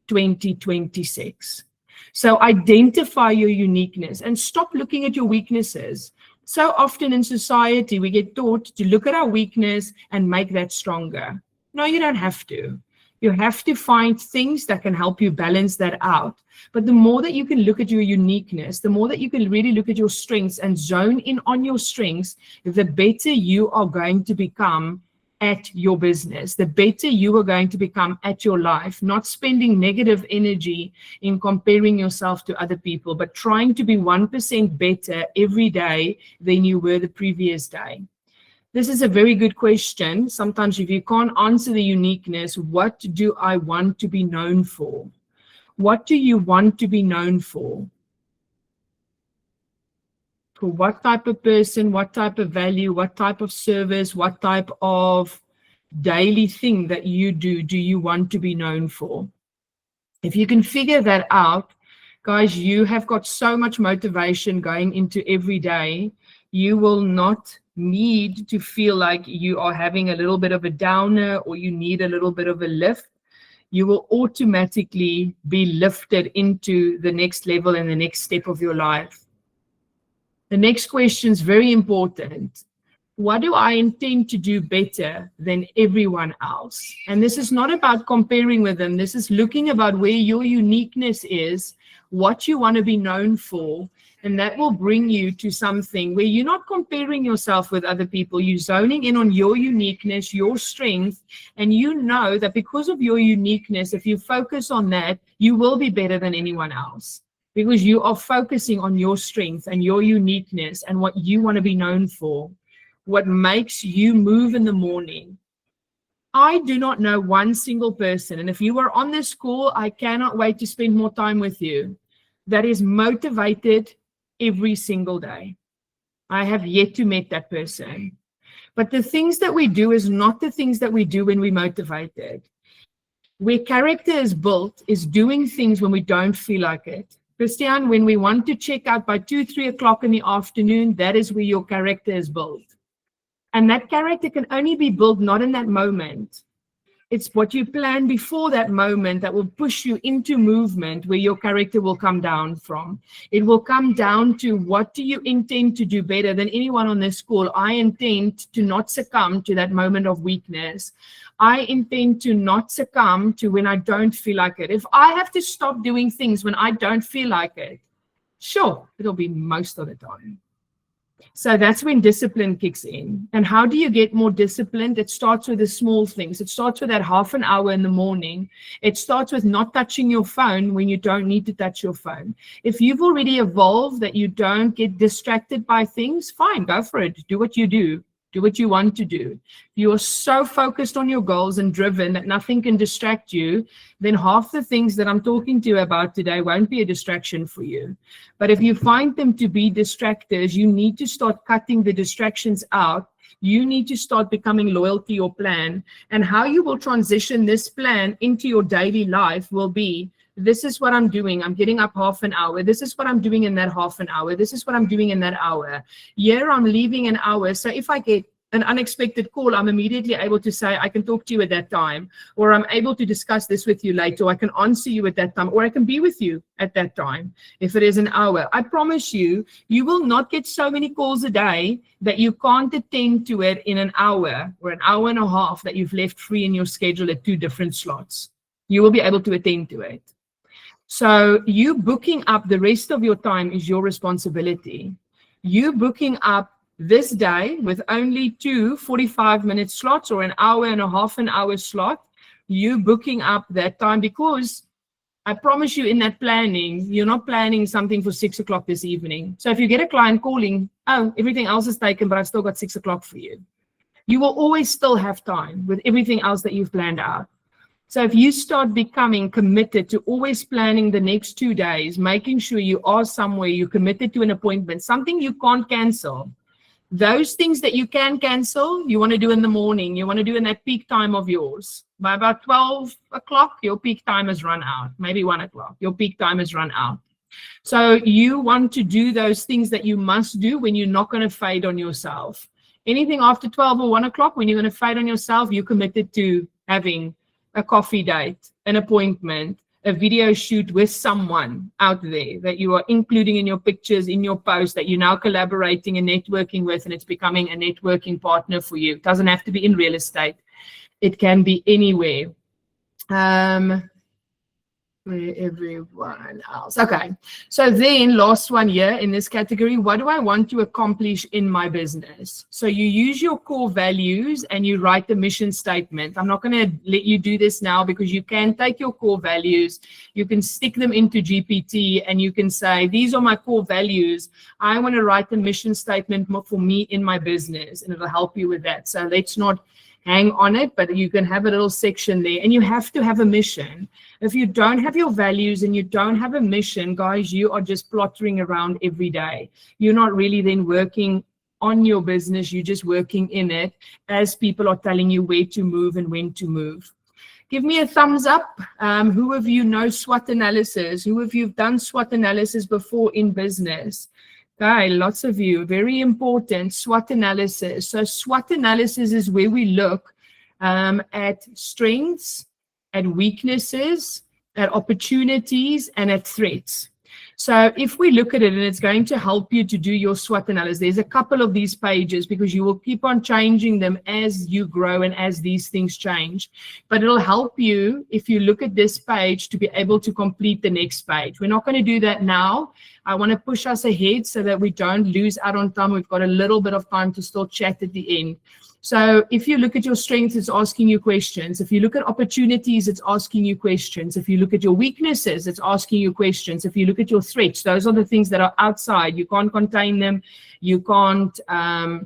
2026. So identify your uniqueness and stop looking at your weaknesses. So often in society, we get taught to look at our weakness and make that stronger. No, you don't have to. You have to find things that can help you balance that out. But the more that you can look at your uniqueness, the more that you can really look at your strengths and zone in on your strengths, the better you are going to become at your business, the better you are going to become at your life, not spending negative energy in comparing yourself to other people, but trying to be 1% better every day than you were the previous day. This is a very good question. Sometimes if you can't answer the uniqueness, what do I want to be known for? What do you want to be known for? For what type of person, what type of value, what type of service, what type of daily thing that you do you want to be known for? If you can figure that out, guys, you have got so much motivation going into every day. You will not need to feel like you are having a little bit of a downer or you need a little bit of a lift. You will automatically be lifted into the next level and the next step of your life. The next question is very important. What do I intend to do better than everyone else? And this is not about comparing with them. This is looking about where your uniqueness is, what you want to be known for, and that will bring you to something where you're not comparing yourself with other people. You're zoning in on your uniqueness, your strength, and you know that because of your uniqueness, if you focus on that, you will be better than anyone else, because you are focusing on your strength and your uniqueness and what you want to be known for, what makes you move in the morning. I do not know one single person, and if you are on this call, I cannot wait to spend more time with you, that is motivated every single day. I have yet to meet that person. But the things that we do is not the things that we do when we're motivated. Where character is built is doing things when we don't feel like it. Christian, when we want to check out by 2-3 o'clock in the afternoon, that is where your character is built. And that character can only be built not in that moment. It's what you plan before that moment that will push you into movement where your character will come down from. It will come down to what do you intend to do better than anyone on this call. I intend to not succumb to that moment of weakness. I intend to not succumb to when I don't feel like it. If I have to stop doing things when I don't feel like it, sure, it'll be most of the time. So that's when discipline kicks in. And how do you get more disciplined? It starts with the small things. It starts with that half an hour in the morning. It starts with not touching your phone when you don't need to touch your phone. If you've already evolved that you don't get distracted by things, fine, go for it. Do what you do. Do what you want to do. If you are so focused on your goals and driven that nothing can distract you, then half the things that I'm talking to you about today won't be a distraction for you. But if you find them to be distractors, you need to start cutting the distractions out. You need to start becoming loyal to your plan. And how you will transition this plan into your daily life will be, this is what I'm doing. I'm getting up half an hour. This is what I'm doing in that half an hour. This is what I'm doing in that hour. Here I'm leaving an hour. So if I get an unexpected call, I'm immediately able to say, I can talk to you at that time, or I'm able to discuss this with you later, or I can answer you at that time, or I can be with you at that time if it is an hour. I promise you, you will not get so many calls a day that you can't attend to it in an hour or an hour and a half that you've left free in your schedule at 2 different slots. You will be able to attend to it. So you booking up the rest of your time is your responsibility. You booking up this day with only 2 45-minute slots or an hour and a half an hour slot, you booking up that time, because I promise you in that planning, you're not planning something for 6 o'clock this evening. So if you get a client calling, oh, everything else is taken, but I've still got 6 o'clock for you. You will always still have time with everything else that you've planned out. So if you start becoming committed to always planning the next 2 days, making sure you are somewhere, you're committed to an appointment, something you can't cancel. Those things that you can cancel, you want to do in the morning, you want to do in that peak time of yours. By about 12 o'clock, your peak time has run out. Maybe 1 o'clock, your peak time has run out. So you want to do those things that you must do when you're not going to fade on yourself. Anything after 12 or 1 o'clock, when you're going to fade on yourself, you're committed to having a coffee date, an appointment, a video shoot with someone out there that you are including in your pictures, in your post, that you're now collaborating and networking with, and it's becoming a networking partner for you. It doesn't have to be in real estate. It can be anywhere. Everyone else. Okay. So then last one here in this category, what do I want to accomplish in my business? So you use your core values and you write the mission statement. I'm not going to let you do this now, because you can take your core values, you can stick them into GPT, and you can say, these are my core values. I want to write the mission statement for me in my business, and it'll help you with that. So let's not hang on it, but you can have a little section there, and you have to have a mission. If you don't have your values and you don't have a mission, guys, you are just plottering around every day. You're not really then working on your business, you're just working in it as people are telling you where to move and when to move. Give me a thumbs up. Who of you know SWOT analysis? Who of you have done SWOT analysis before in business? Okay, lots of you. Very important, SWOT analysis. So SWOT analysis is where we look at strengths, at weaknesses, at opportunities, and at threats. So if we look at it, and it's going to help you to do your SWOT analysis, there's a couple of these pages, because you will keep on changing them as you grow and as these things change. But it'll help you, if you look at this page, to be able to complete the next page. We're not going to do that now. I want to push us ahead so that we don't lose out on time. We've got a little bit of time to still chat at the end. So if you look at your strengths, it's asking you questions. If you look at opportunities, it's asking you questions. If you look at your weaknesses, it's asking you questions. If you look at your threats, those are the things that are outside. You can't contain them. You can't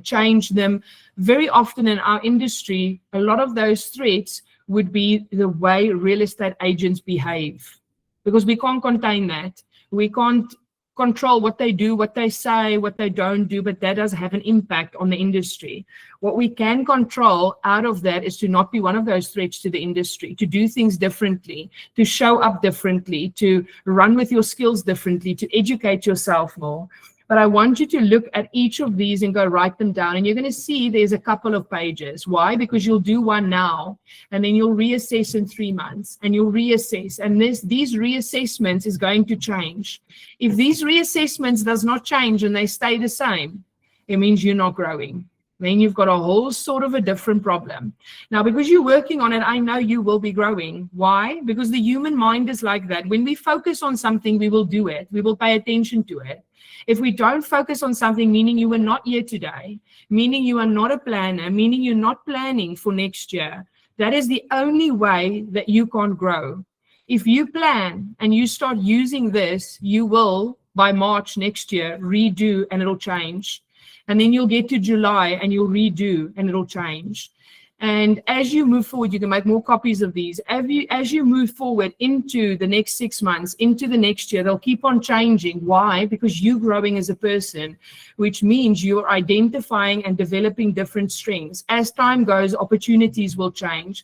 change them. Very often in our industry, a lot of those threats would be the way real estate agents behave, because we can't contain that. We can't control what they do, what they say, what they don't do, but that does have an impact on the industry. What we can control out of that is to not be one of those threats to the industry, to do things differently, to show up differently, to run with your skills differently, to educate yourself more. But I want you to look at each of these and go write them down. And you're going to see there's a couple of pages. Why? Because you'll do one now, and then you'll reassess in 3 months, and you'll reassess. And these reassessments is going to change. If these reassessments does not change and they stay the same, it means you're not growing. Then you've got a whole sort of a different problem. Now, because you're working on it, I know you will be growing. Why? Because the human mind is like that. When we focus on something, we will do it. We will pay attention to it. If we don't focus on something, meaning you were not here today, meaning you are not a planner, meaning you're not planning for next year, that is the only way that you can't grow. If you plan and you start using this, you will, by March next year, redo and it'll change. And then you'll get to July and you'll redo and it'll change. And as you move forward, you can make more copies of these. As you move forward into the next 6 months, into the next year, they'll keep on changing. Why? Because you're growing as a person, which means you're identifying and developing different strengths. As time goes, opportunities will change.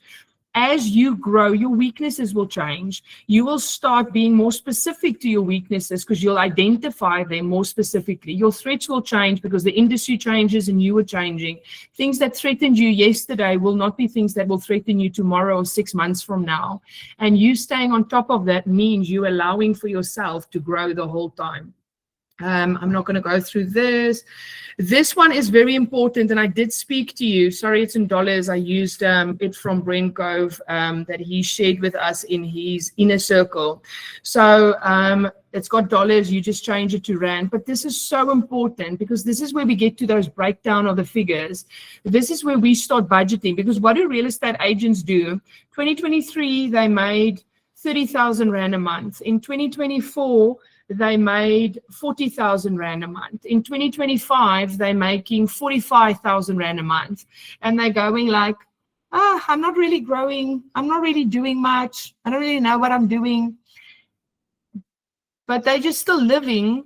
as you grow, your weaknesses will change. You will start being more specific to your weaknesses because you'll identify them more specifically. Your threats will change because the industry changes and you are changing. Things that threatened you yesterday will not be things that will threaten you tomorrow or 6 months from now. And you staying on top of that means you allowing for yourself to grow the whole time. I'm not going to go through this. This one is very important, and I did speak to you. Sorry, it's in dollars. I used it from Brent Gove that he shared with us in his inner circle. So it's got dollars. You just change it to rand. But this is so important because this is where we get to those breakdown of the figures. This is where we start budgeting, because what do real estate agents do? 2023, they made 30,000 rand a month. In 2024, they made 40,000 rand a month. In 2025, they're making 45,000 rand a month. And they're going like, I'm not really growing. I'm not really doing much. I don't really know what I'm doing. But they're just still living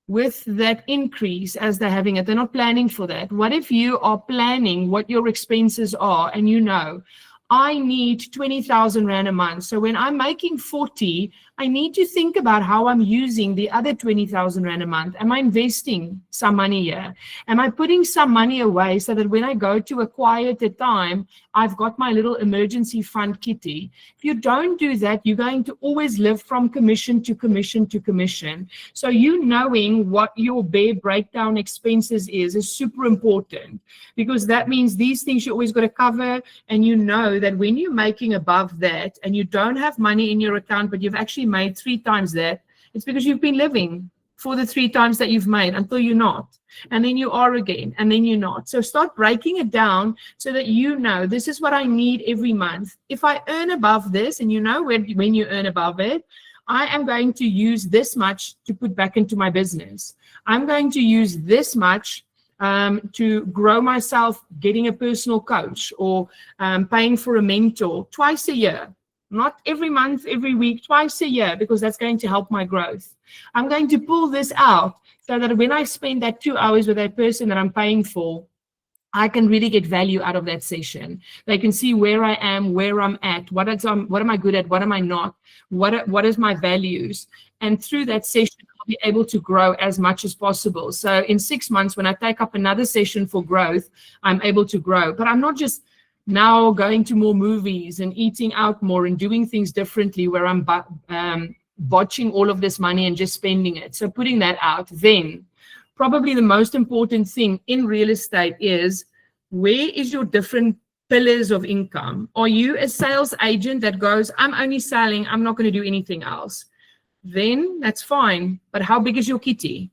with that increase as they're having it. They're not planning for that. What if you are planning what your expenses are and you know, I need 20,000 rand a month. So when I'm making 40, I need to think about how I'm using the other 20,000 rand a month. Am I investing some money here? Am I putting some money away so that when I go to a quieter time, I've got my little emergency fund kitty? If you don't do that, you're going to always live from commission to commission to commission. So you knowing what your bare breakdown expenses is super important, because that means these things you always got to cover. And you know that when you're making above that and you don't have money in your account, but you've actually made 3 times that, it's because you've been living for the 3 times that you've made until you're not. And then you are again, and then you're not. So start breaking it down so that you know, this is what I need every month. If I earn above this, and you know when you earn above it, I am going to use this much to put back into my business. I'm going to use this much to grow myself, getting a personal coach, or paying for a mentor twice a year. Not every month, every week, twice a year, because that's going to help my growth. I'm going to pull this out so that when I spend that 2 hours with that person that I'm paying for, I can really get value out of that session. They can see where I am, where I'm at, what am I good at, what am I not, what is my values. And through that session, I'll be able to grow as much as possible. So in 6 months, when I take up another session for growth, I'm able to grow. But I'm not just now going to more movies and eating out more and doing things differently where I'm botching all of this money and just spending it. So putting that out, then probably the most important thing in real estate is, where is your different pillars of income? Are you a sales agent that goes, I'm only selling, I'm not going to do anything else? Then that's fine. But how big is your kitty?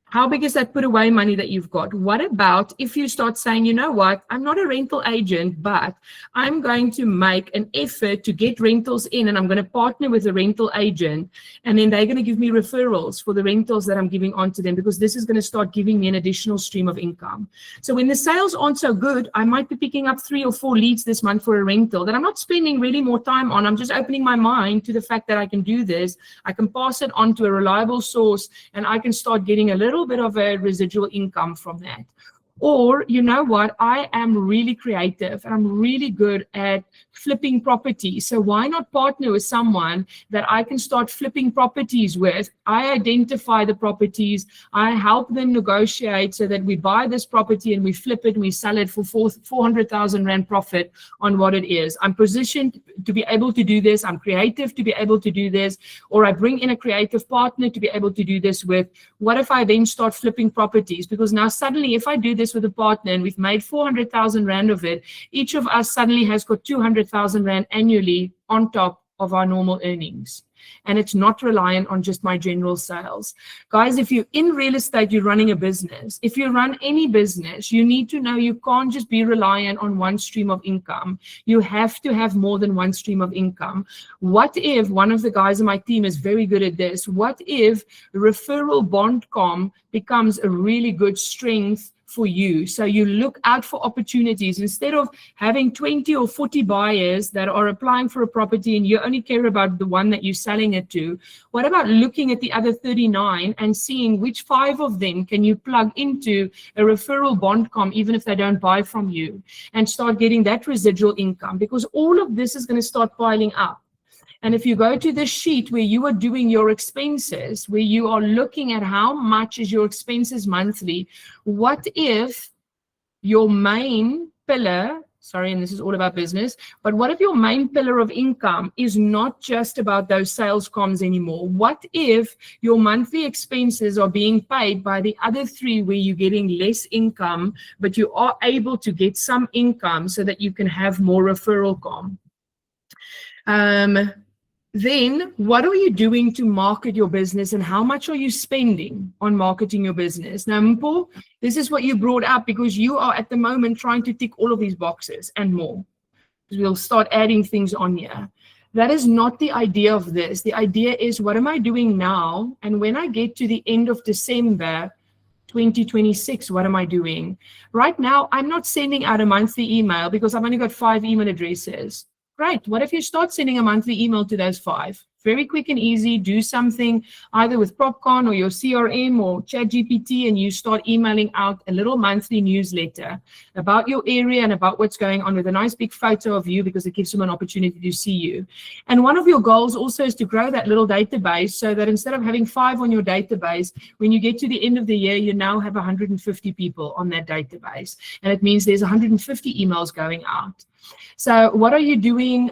How big is that put away money that you've got? What about if you start saying, you know what, I'm not a rental agent, but I'm going to make an effort to get rentals in, and I'm going to partner with a rental agent, and then they're going to give me referrals for the rentals that I'm giving on to them, because this is going to start giving me an additional stream of income. So when the sales aren't so good, I might be picking up 3 or 4 leads this month for a rental that I'm not spending really more time on. I'm just opening my mind to the fact that I can do this. I can pass it on to a reliable source, and I can start getting a little bit of a residual income from that. Or, you know what, I am really creative and I'm really good at flipping properties. So why not partner with someone that I can start flipping properties with? I identify the properties, I help them negotiate so that we buy this property and we flip it and we sell it for 400,000 rand profit on what it is. I'm positioned to be able to do this. I'm creative to be able to do this. Or I bring in a creative partner to be able to do this with. What if I then start flipping properties? Because now suddenly if I do this with a partner and we've made 400,000 rand of it, each of us suddenly has got 200,000 rand annually on top of our normal earnings. And it's not reliant on just my general sales. Guys, if you're in real estate, you're running a business. If you run any business, you need to know you can't just be reliant on one stream of income. You have to have more than one stream of income. What if one of the guys on my team is very good at this? What if referral bond.com becomes a really good strength for you. So you look out for opportunities instead of having 20 or 40 buyers that are applying for a property and you only care about the one that you're selling it to. What about looking at the other 39 and seeing which 5 of them can you plug into a referral bond com, even if they don't buy from you, and start getting that residual income, because all of this is going to start piling up. And if you go to this sheet where you are doing your expenses, where you are looking at how much is your expenses monthly, what if your main pillar, sorry, and this is all about business, but what if your main pillar of income is not just about those sales comms anymore? What if your monthly expenses are being paid by the other 3 where you're getting less income, but you are able to get some income so that you can have more referral comm? Then what are you doing to market your business and how much are you spending on marketing your business? Now, Mpho, this is what you brought up because you are at the moment trying to tick all of these boxes and more. We'll start adding things on here. That is not the idea of this. The idea is, what am I doing now? And when I get to the end of December 2026, what am I doing? Right now, I'm not sending out a monthly email because I've only got 5 email addresses. Right. What if you start sending a monthly email to those 5? Very quick and easy. Do something either with PropCon or your CRM or ChatGPT, and you start emailing out a little monthly newsletter about your area and about what's going on with a nice big photo of you, because it gives them an opportunity to see you. And one of your goals also is to grow that little database so that instead of having 5 on your database, when you get to the end of the year, you now have 150 people on that database. And it means there's 150 emails going out. So what are you doing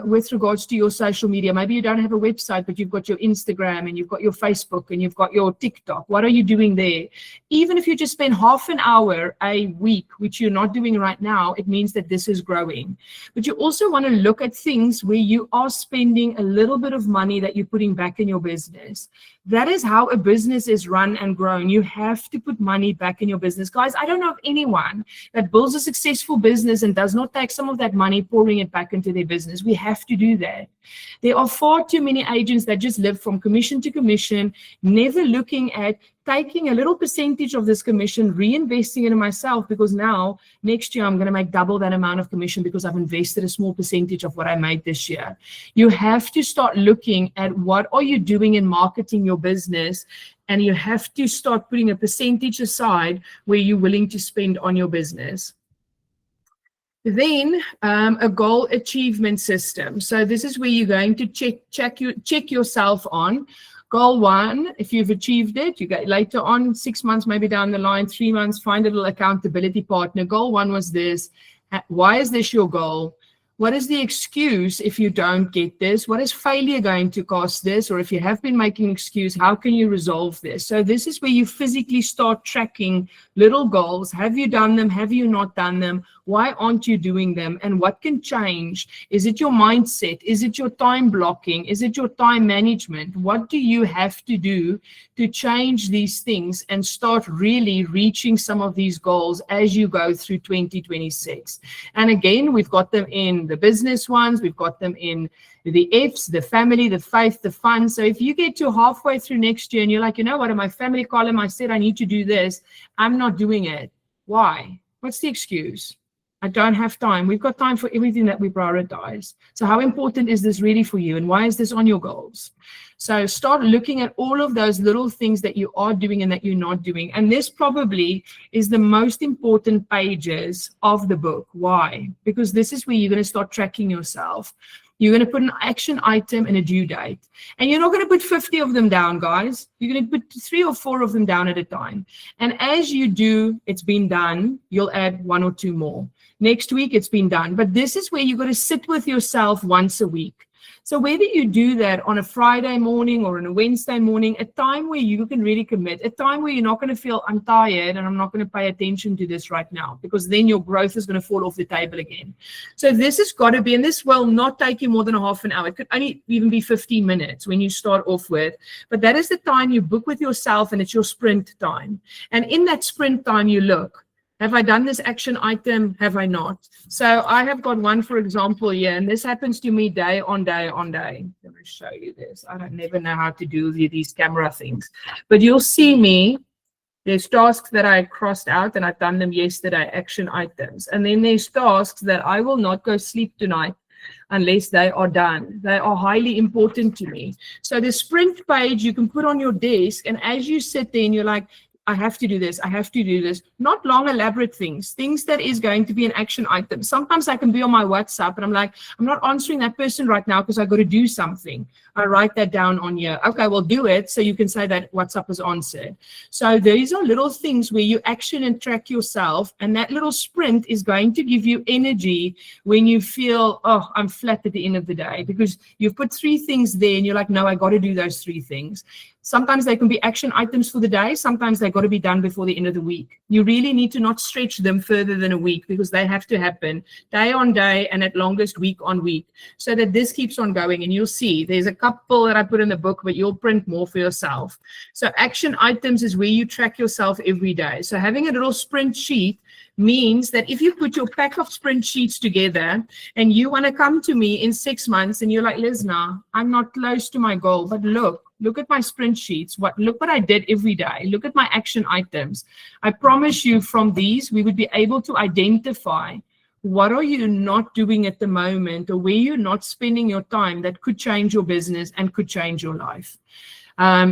with regards to your social media? Maybe you don't have a website, but you've got your Instagram and you've got your Facebook and you've got your TikTok. What are you doing there? Even if you just spend half an hour a week, which you're not doing right now, it means that this is growing. But you also want to look at things where you are spending a little bit of money that you're putting back in your business. That is how a business is run and grown. You have to put money back in your business. Guys, I don't know of anyone that builds a successful business and does not take some of that money, pouring it back into their business. We have to do that. There are far too many agents that just live from commission to commission, never looking at taking a little percentage of this commission, reinvesting it in myself, because now next year I'm going to make double that amount of commission because I've invested a small percentage of what I made this year. You have to start looking at what are you doing in marketing your business, and you have to start putting a percentage aside where you're willing to spend on your business. Then a goal achievement system. So this is where you're going to check yourself on. Goal 1, if you've achieved it, you get later on, 6 months, maybe down the line, 3 months, find a little accountability partner. Goal 1 was this. Why is this your goal? What is the excuse if you don't get this? What is failure going to cost this? Or if you have been making an excuse, how can you resolve this? So this is where you physically start tracking little goals. Have you done them? Have you not done them? Why aren't you doing them? And what can change? Is it your mindset? Is it your time blocking? Is it your time management? What do you have to do to change these things and start really reaching some of these goals as you go through 2026? And again, we've got them in the business ones, we've got them in the F's, the family, the faith, the fun. So if you get to halfway through next year and you're like, you know what, in my family column, I said I need to do this, I'm not doing it. Why? What's the excuse? I don't have time. We've got time for everything that we prioritize. So how important is this really for you? And why is this on your goals? So start looking at all of those little things that you are doing and that you're not doing. And this probably is the most important pages of the book. Why? Because this is where you're going to start tracking yourself. You're going to put an action item and a due date. And you're not going to put 50 of them down, guys. You're going to put 3 or 4 of them down at a time. And as you do, it's been done, you'll add 1 or 2 more. Next week, it's been done. But this is where you've got to sit with yourself once a week. So whether you do that on a Friday morning or on a Wednesday morning, a time where you can really commit, a time where you're not going to feel, I'm tired and I'm not going to pay attention to this right now, because then your growth is going to fall off the table again. So this has got to be, and this will not take you more than a half an hour. It could only even be 15 minutes when you start off with, but that is the time you book with yourself, and it's your sprint time. And in that sprint time, you look, have I done this action item? Have I not? So I have got one, for example, here, and this happens to me day on day on day. I'm going to show you this. I don't never know how to do these camera things, but you'll see me There's tasks that I crossed out and I've done them yesterday, action items. And then there's tasks that I will not go sleep tonight unless they are done. They are highly important to me. So the sprint page you can put on your desk, and as you sit there and you're like, I have to do this, I have to do this. Not long, elaborate things that is going to be an action item. Sometimes I can be on my WhatsApp and I'm like, I'm not answering that person right now because I got to do something. I write that down on here. Okay, well, do it so you can say that WhatsApp is answered. So these are little things where you action and track yourself, and that little sprint is going to give you energy when you feel, oh, I'm flat at the end of the day, because you've put 3 things there and you're like, no, I got to do those 3 things. Sometimes they can be action items for the day. Sometimes they got to be done before the end of the week. You really need to not stretch them further than a week, because they have to happen day on day and at longest week on week, so that this keeps on going. And you'll see there's a couple that I put in the book, but you'll print more for yourself. So action items is where you track yourself every day. So having a little sprint sheet means that if you put your pack of sprint sheets together and you want to come to me in 6 months and you're like, Lisna, I'm not close to my goal, but look at my sprint sheets. Look what I did every day. Look at my action items. I promise you from these, we would be able to identify what are you not doing at the moment, or where you're not spending your time that could change your business and could change your life.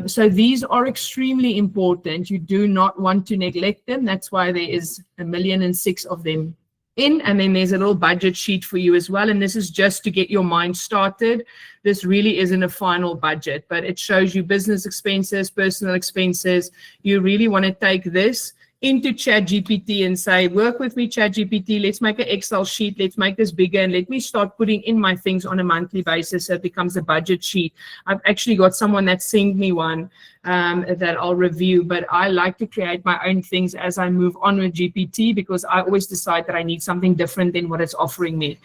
So these are extremely important. You do not want to neglect them. That's why there is 1,000,006 of them in, and then there's a little budget sheet for you as well. And this is just to get your mind started. This really isn't a final budget, but it shows you business expenses, personal expenses. You really want to take this into ChatGPT and say, work with me, ChatGPT, let's make an Excel sheet, let's make this bigger, and let me start putting in my things on a monthly basis so it becomes a budget sheet. I've actually got someone that sent me one that I'll review, but I like to create my own things as I move on with GPT, because I always decide that I need something different than what it's offering me.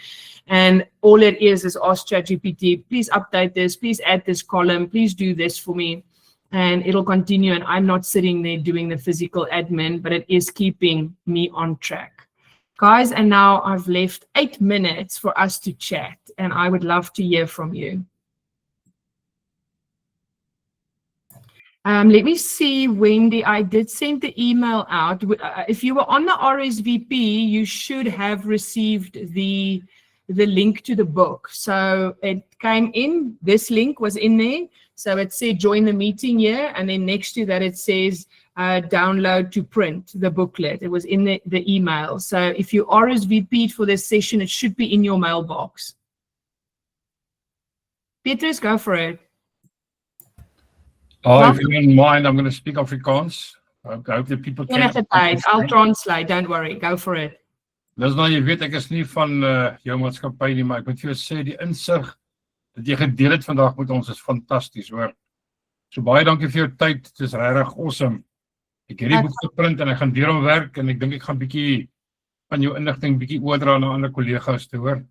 And all it is ask ChatGPT, please update this, please add this column, please do this for me. And it'll continue, and I'm not sitting there doing the physical admin, but it is keeping me on track. Guys, and now I've left 8 minutes for us to chat, and I would love to hear from you. Let me see, Wendy, I did send the email out. If you were on the RSVP, you should have received the link to the book. So it came in, this link was in there. So it said join the meeting here, and then next to that it says download to print the booklet. It was in the email. So if you RSVP'd for this session, it should be in your mailbox. Petrus, go for it. Oh, if you don't mind, I'm going to speak Afrikaans. I hope that people can. I'll translate, don't worry, go for it. Dis nou, jy weet, ek is nie van jou maatskappy nie, maar ek moet vir jou sê, die insig dat jy gedeel het vandag met ons is fantasties, hoor. So baie dankie vir jou tyd, dit is regtig awesome. Ek het die boek geprint en ek gaan deur hom werk, en ek dink ek gaan bietjie van jou inligting bietjie oordra na ander kollegas te hoor.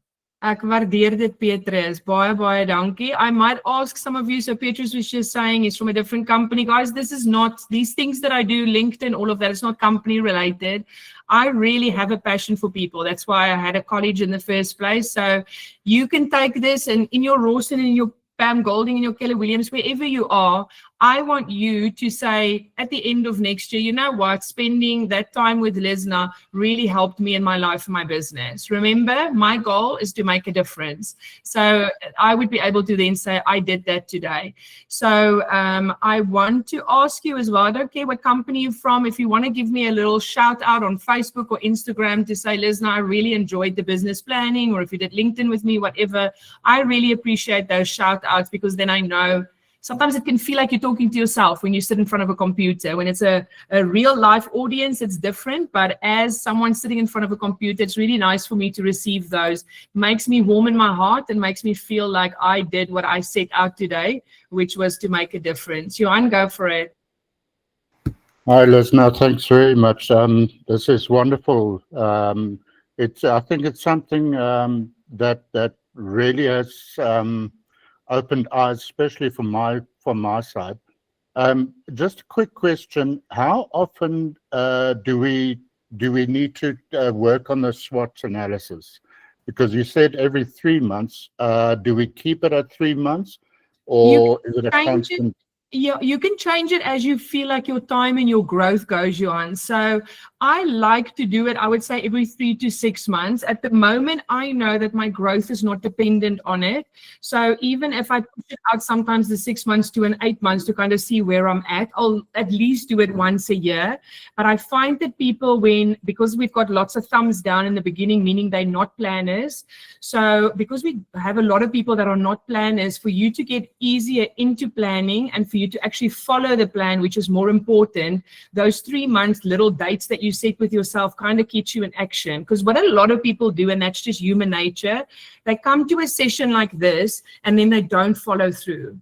Ek waardeer dit, Petrus. Baie dankie. I might ask some of you, so Petrus was just saying he's from a different company. Guys, this is not, these things that I do, LinkedIn, all of that, it's not company related. I really have a passion for people. That's why I had a college in the first place. So you can take this, and in your Rawson, in your Pam Golding, in your Keller Williams, wherever you are, I want you to say at the end of next year, you know what, spending that time with Lisna really helped me in my life and my business. Remember, my goal is to make a difference. So I would be able to then say, I did that today. So I want to ask you as well, I don't care what company you're from, if you want to give me a little shout out on Facebook or Instagram to say, Lisna, I really enjoyed the business planning, or if you did LinkedIn with me, whatever, I really appreciate those shout outs, because then I know. Sometimes it can feel like you're talking to yourself when you sit in front of a computer. When it's a real life audience, it's different. But as someone sitting in front of a computer, it's really nice for me to receive those. Makes me warm in my heart and makes me feel like I did what I set out today, which was to make a difference. Johan, go for it. Hi, Lisna. Thanks very much. This is wonderful. I think it's something that really has opened eyes, especially from my side. Just a quick question: how often do we need to work on the SWOT analysis? Because you said every 3 months. Do we keep it at 3 months, or is it a constant? Yeah, you can change it as you feel like your time and your growth goes you on. So I like to do it, I would say, every 3 to 6 months. At the moment, I know that my growth is not dependent on it. So even if I push it out sometimes the 6 months to an 8 months to kind of see where I'm at, I'll at least do it once a year. But I find that people, because we've got lots of thumbs down in the beginning, meaning they're not planners. So because we have a lot of people that are not planners, for you to get easier into planning and for you to actually follow the plan, which is more important, those 3 months little dates that you set with yourself kind of keeps you in action. Because what a lot of people do, and that's just human nature, they come to a session like this and then they don't follow through.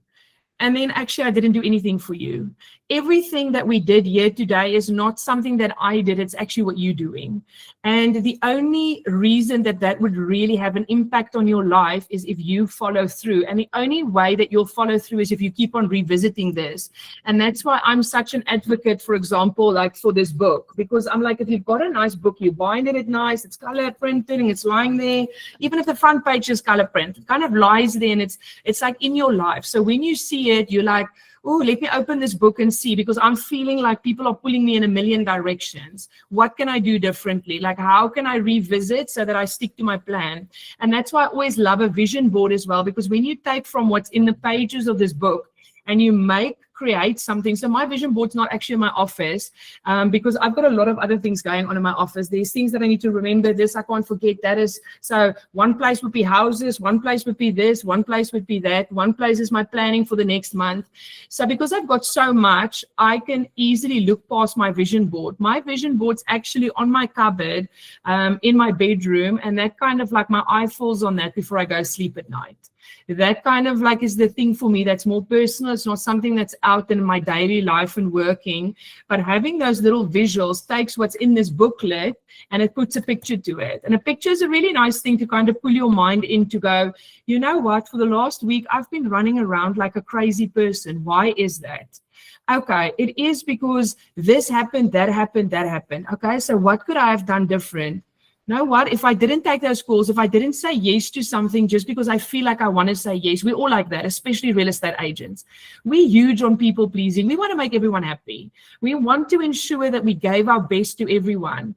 And then actually I didn't do anything for you. Everything that we did here today is not something that I did, it's actually what you're doing. And the only reason that that would really have an impact on your life is if you follow through. And the only way that you'll follow through is if you keep on revisiting this. And that's why I'm such an advocate, for example, like for this book, because I'm like, if you've got a nice book, you bind it nice, it's color printed and it's lying there. Even if the front page is color print, it kind of lies there and it's like in your life. So when you see it, you're like, oh, let me open this book and see, because I'm feeling like people are pulling me in a million directions. What can I do differently? Like, how can I revisit so that I stick to my plan? And that's why I always love a vision board as well, because when you take from what's in the pages of this book and you create something. So my vision board's not actually in my office because I've got a lot of other things going on in my office. There's things that I need to remember. This I can't forget. That is, so one place would be houses, one place would be this, one place would be that, one place is my planning for the next month. So because I've got so much, I can easily look past my vision board. My vision board's actually on my cupboard in my bedroom, and that kind of like my eye falls on that before I go to sleep at night. That kind of like is the thing for me that's more personal. It's not something that's out in my daily life and working, but having those little visuals takes what's in this booklet and it puts a picture to it. And a picture is a really nice thing to kind of pull your mind in to go, you know what, for the last week, I've been running around like a crazy person. Why is that? Okay, it is because this happened, that happened, that happened. Okay, so what could I have done different? Know what? If I didn't take those calls, if I didn't say yes to something just because I feel like I want to say yes, we're all like that, especially real estate agents. We're huge on people pleasing. We want to make everyone happy. We want to ensure that we gave our best to everyone.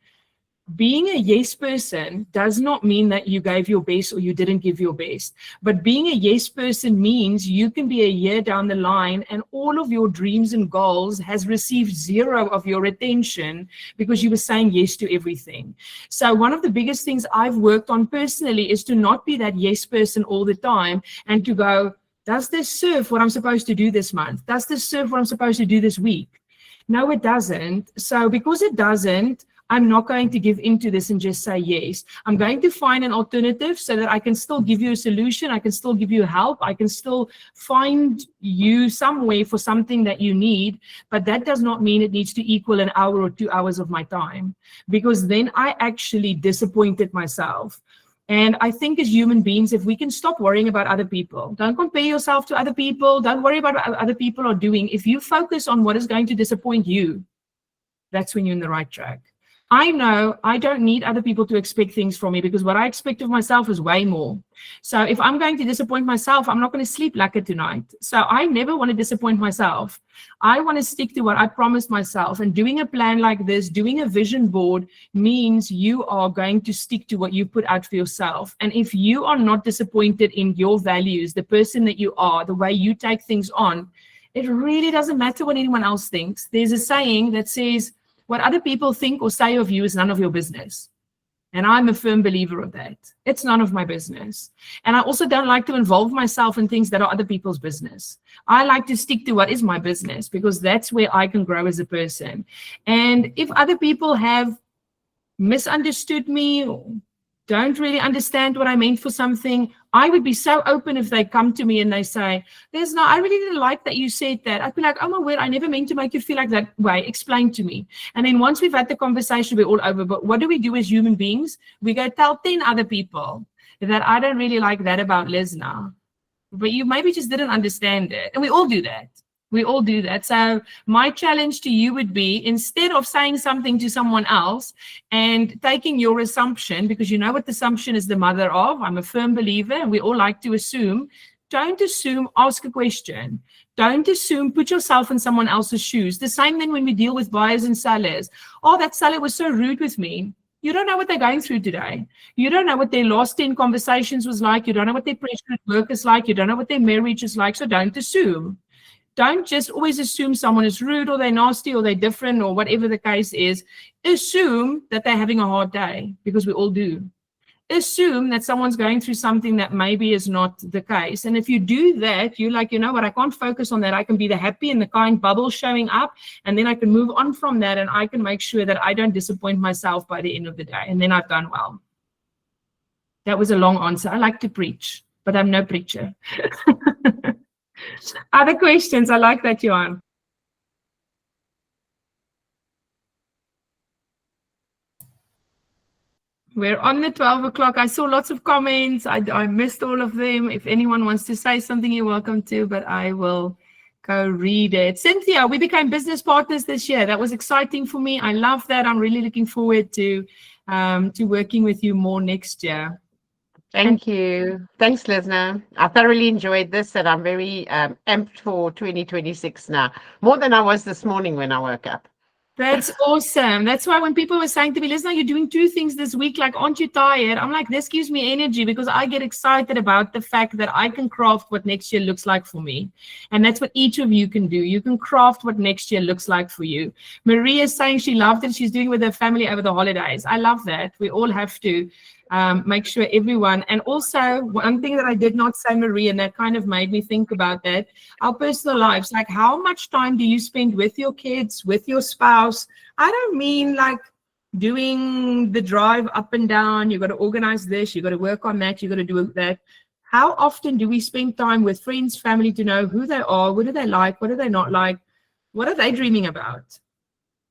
Being a yes person does not mean that you gave your best or you didn't give your best. But being a yes person means you can be a year down the line and all of your dreams and goals has received zero of your attention because you were saying yes to everything. So one of the biggest things I've worked on personally is to not be that yes person all the time and to go, does this serve what I'm supposed to do this month? Does this serve what I'm supposed to do this week? No, it doesn't. So because it doesn't, I'm not going to give into this and just say yes. I'm going to find an alternative so that I can still give you a solution. I can still give you help. I can still find you some way for something that you need. But that does not mean it needs to equal an hour or 2 hours of my time, because then I actually disappointed myself. And I think as human beings, if we can stop worrying about other people, don't compare yourself to other people, don't worry about what other people are doing. If you focus on what is going to disappoint you, that's when you're in the right track. I know I don't need other people to expect things from me because what I expect of myself is way more. So if I'm going to disappoint myself, I'm not going to sleep lekker tonight. So I never want to disappoint myself. I want to stick to what I promised myself. And doing a plan like this, doing a vision board means you are going to stick to what you put out for yourself. And if you are not disappointed in your values, the person that you are, the way you take things on, it really doesn't matter what anyone else thinks. There's a saying that says, what other people think or say of you is none of your business. And I'm a firm believer of that. It's none of my business. And I also don't like to involve myself in things that are other people's business. I like to stick to what is my business because that's where I can grow as a person. And if other people have misunderstood me or don't really understand what I meant for something, I would be so open if they come to me and they say, I really didn't like that you said that. I'd be like, oh my word, I never meant to make you feel like that way. Explain to me. And then once we've had the conversation, we're all over. But what do we do as human beings? We go tell 10 other people that I don't really like that about Lesna. But you maybe just didn't understand it. And we all do that. We all do that. So my challenge to you would be, instead of saying something to someone else and taking your assumption, because you know what assumption is the mother of, I'm a firm believer, and we all like to assume, Don't assume, ask a question. Don't assume, put yourself in someone else's shoes. The same thing when we deal with buyers and sellers. Oh, that seller was so rude with me. You don't know what they're going through today. You don't know what their last 10 conversations was like. You don't know what their pressure at work is like. You don't know what their marriage is like. So don't assume. Don't just always assume someone is rude or they're nasty or they're different or whatever the case is. Assume that they're having a hard day, because we all do. Assume that someone's going through something that maybe is not the case. And if you do that, you're like, you know what, I can't focus on that. I can be the happy and the kind bubble showing up, and then I can move on from that, and I can make sure that I don't disappoint myself by the end of the day. And then I've done well. That was a long answer. I like to preach, but I'm no preacher. Other questions? I like that, Johan. We're on the 12 o'clock. I saw lots of comments. I missed all of them. If anyone wants to say something, you're welcome to, but I will go read it. Cynthia, we became business partners this year. That was exciting for me. I love that. I'm really looking forward to working with you more next year. Thank you. Thanks, Lesna. I thoroughly enjoyed this, and I'm very amped for 2026 now, more than I was this morning when I woke up. That's awesome. That's why when people were saying to me, listen, you're doing 2 things this week, like, aren't you tired? I'm like, this gives me energy, because I get excited about the fact that I can craft what next year looks like for me. And that's what each of you can do. You can craft what next year looks like for you. Maria is saying she loved it. She's doing it with her family over the holidays. I love that. We all have to make sure everyone, and also one thing that I did not say, Marie, and that kind of made me think about that, our personal lives, like, how much time do you spend with your kids, with your spouse? I don't mean like doing the drive up and down, you got to organize this, you got to work on that, you got to do that. How often do we spend time with friends, family, to know who they are, what do they like, what do they not like, what are they dreaming about?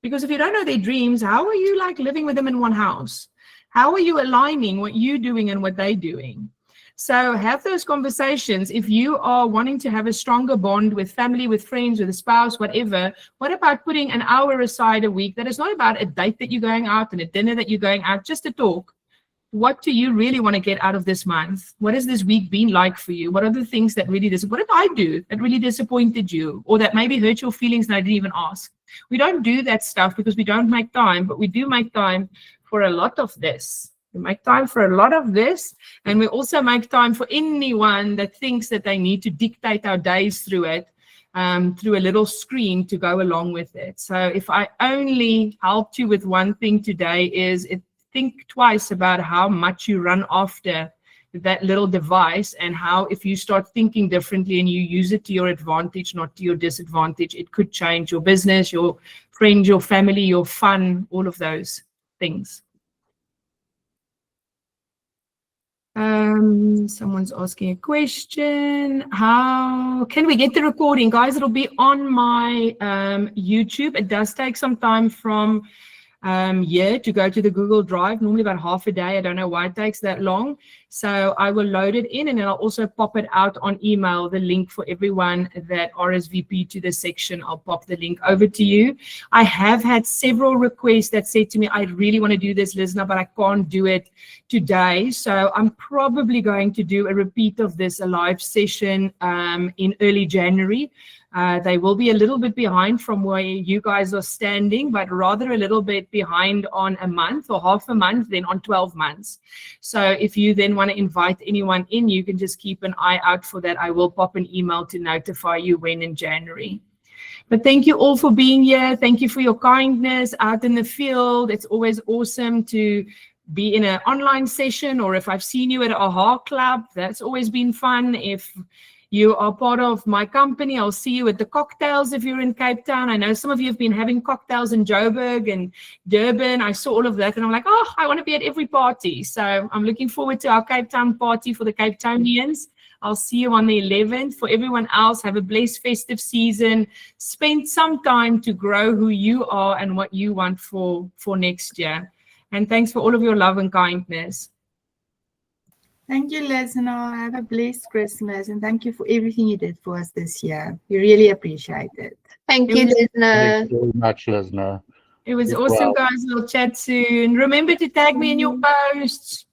Because if you don't know their dreams, how are you like living with them in one house? How are you aligning what you're doing and what they're doing? So have those conversations. If you are wanting to have a stronger bond with family, with friends, with a spouse, whatever, what about putting an hour aside a week that is not about a date that you're going out and a dinner that you're going out, just to talk? What do you really want to get out of this month? What has this week been like for you? What are the things that really what did I do that really disappointed you, or that maybe hurt your feelings and I didn't even ask? We don't do that stuff because we don't make time, but we do make time for a lot of this. We make time for a lot of this, and we also make time for anyone that thinks that they need to dictate our days through it, through a little screen to go along with it. So if I only helped you with one thing today, is think twice about how much you run after that little device, and how if you start thinking differently and you use it to your advantage, not to your disadvantage, it could change your business, your friends, your family, your fun, all of those things. Someone's asking a question. How can we get the recording? Guys, it'll be on my YouTube. It does take some time from here to go to the Google Drive, normally about half a day. I don't know why it takes that long. So I will load it in, and then I'll also pop it out on email, the link for everyone that RSVP to this section. I'll pop the link over to you. I have had several requests that said to me, I really want to do this, Lesna, but I can't do it today. So I'm probably going to do a repeat of this, a live session in early January. They will be a little bit behind from where you guys are standing, but rather a little bit behind on a month or half a month, then on 12 months. So if you then want to invite anyone in, you can just keep an eye out for that. I will pop an email to notify you when in January. But thank you all for being here. Thank you for your kindness out in the field. It's always awesome to be in an online session, or if I've seen you at a AHA Club, that's always been fun. If you are part of my company, I'll see you at the cocktails if you're in Cape Town. I know some of you have been having cocktails in Joburg and Durban. I saw all of that and I'm like, oh, I want to be at every party. So I'm looking forward to our Cape Town party for the Cape Townians. I'll see you on the 11th. For everyone else, have a blessed festive season. Spend some time to grow who you are and what you want for next year. And thanks for all of your love and kindness. Thank you, Lesna. Have a blessed Christmas, and thank you for everything you did for us this year. We really appreciate it. Thank you, Lesna. Thank you very much, Lesna. It was awesome, guys. We'll chat soon. Remember to tag me in your posts.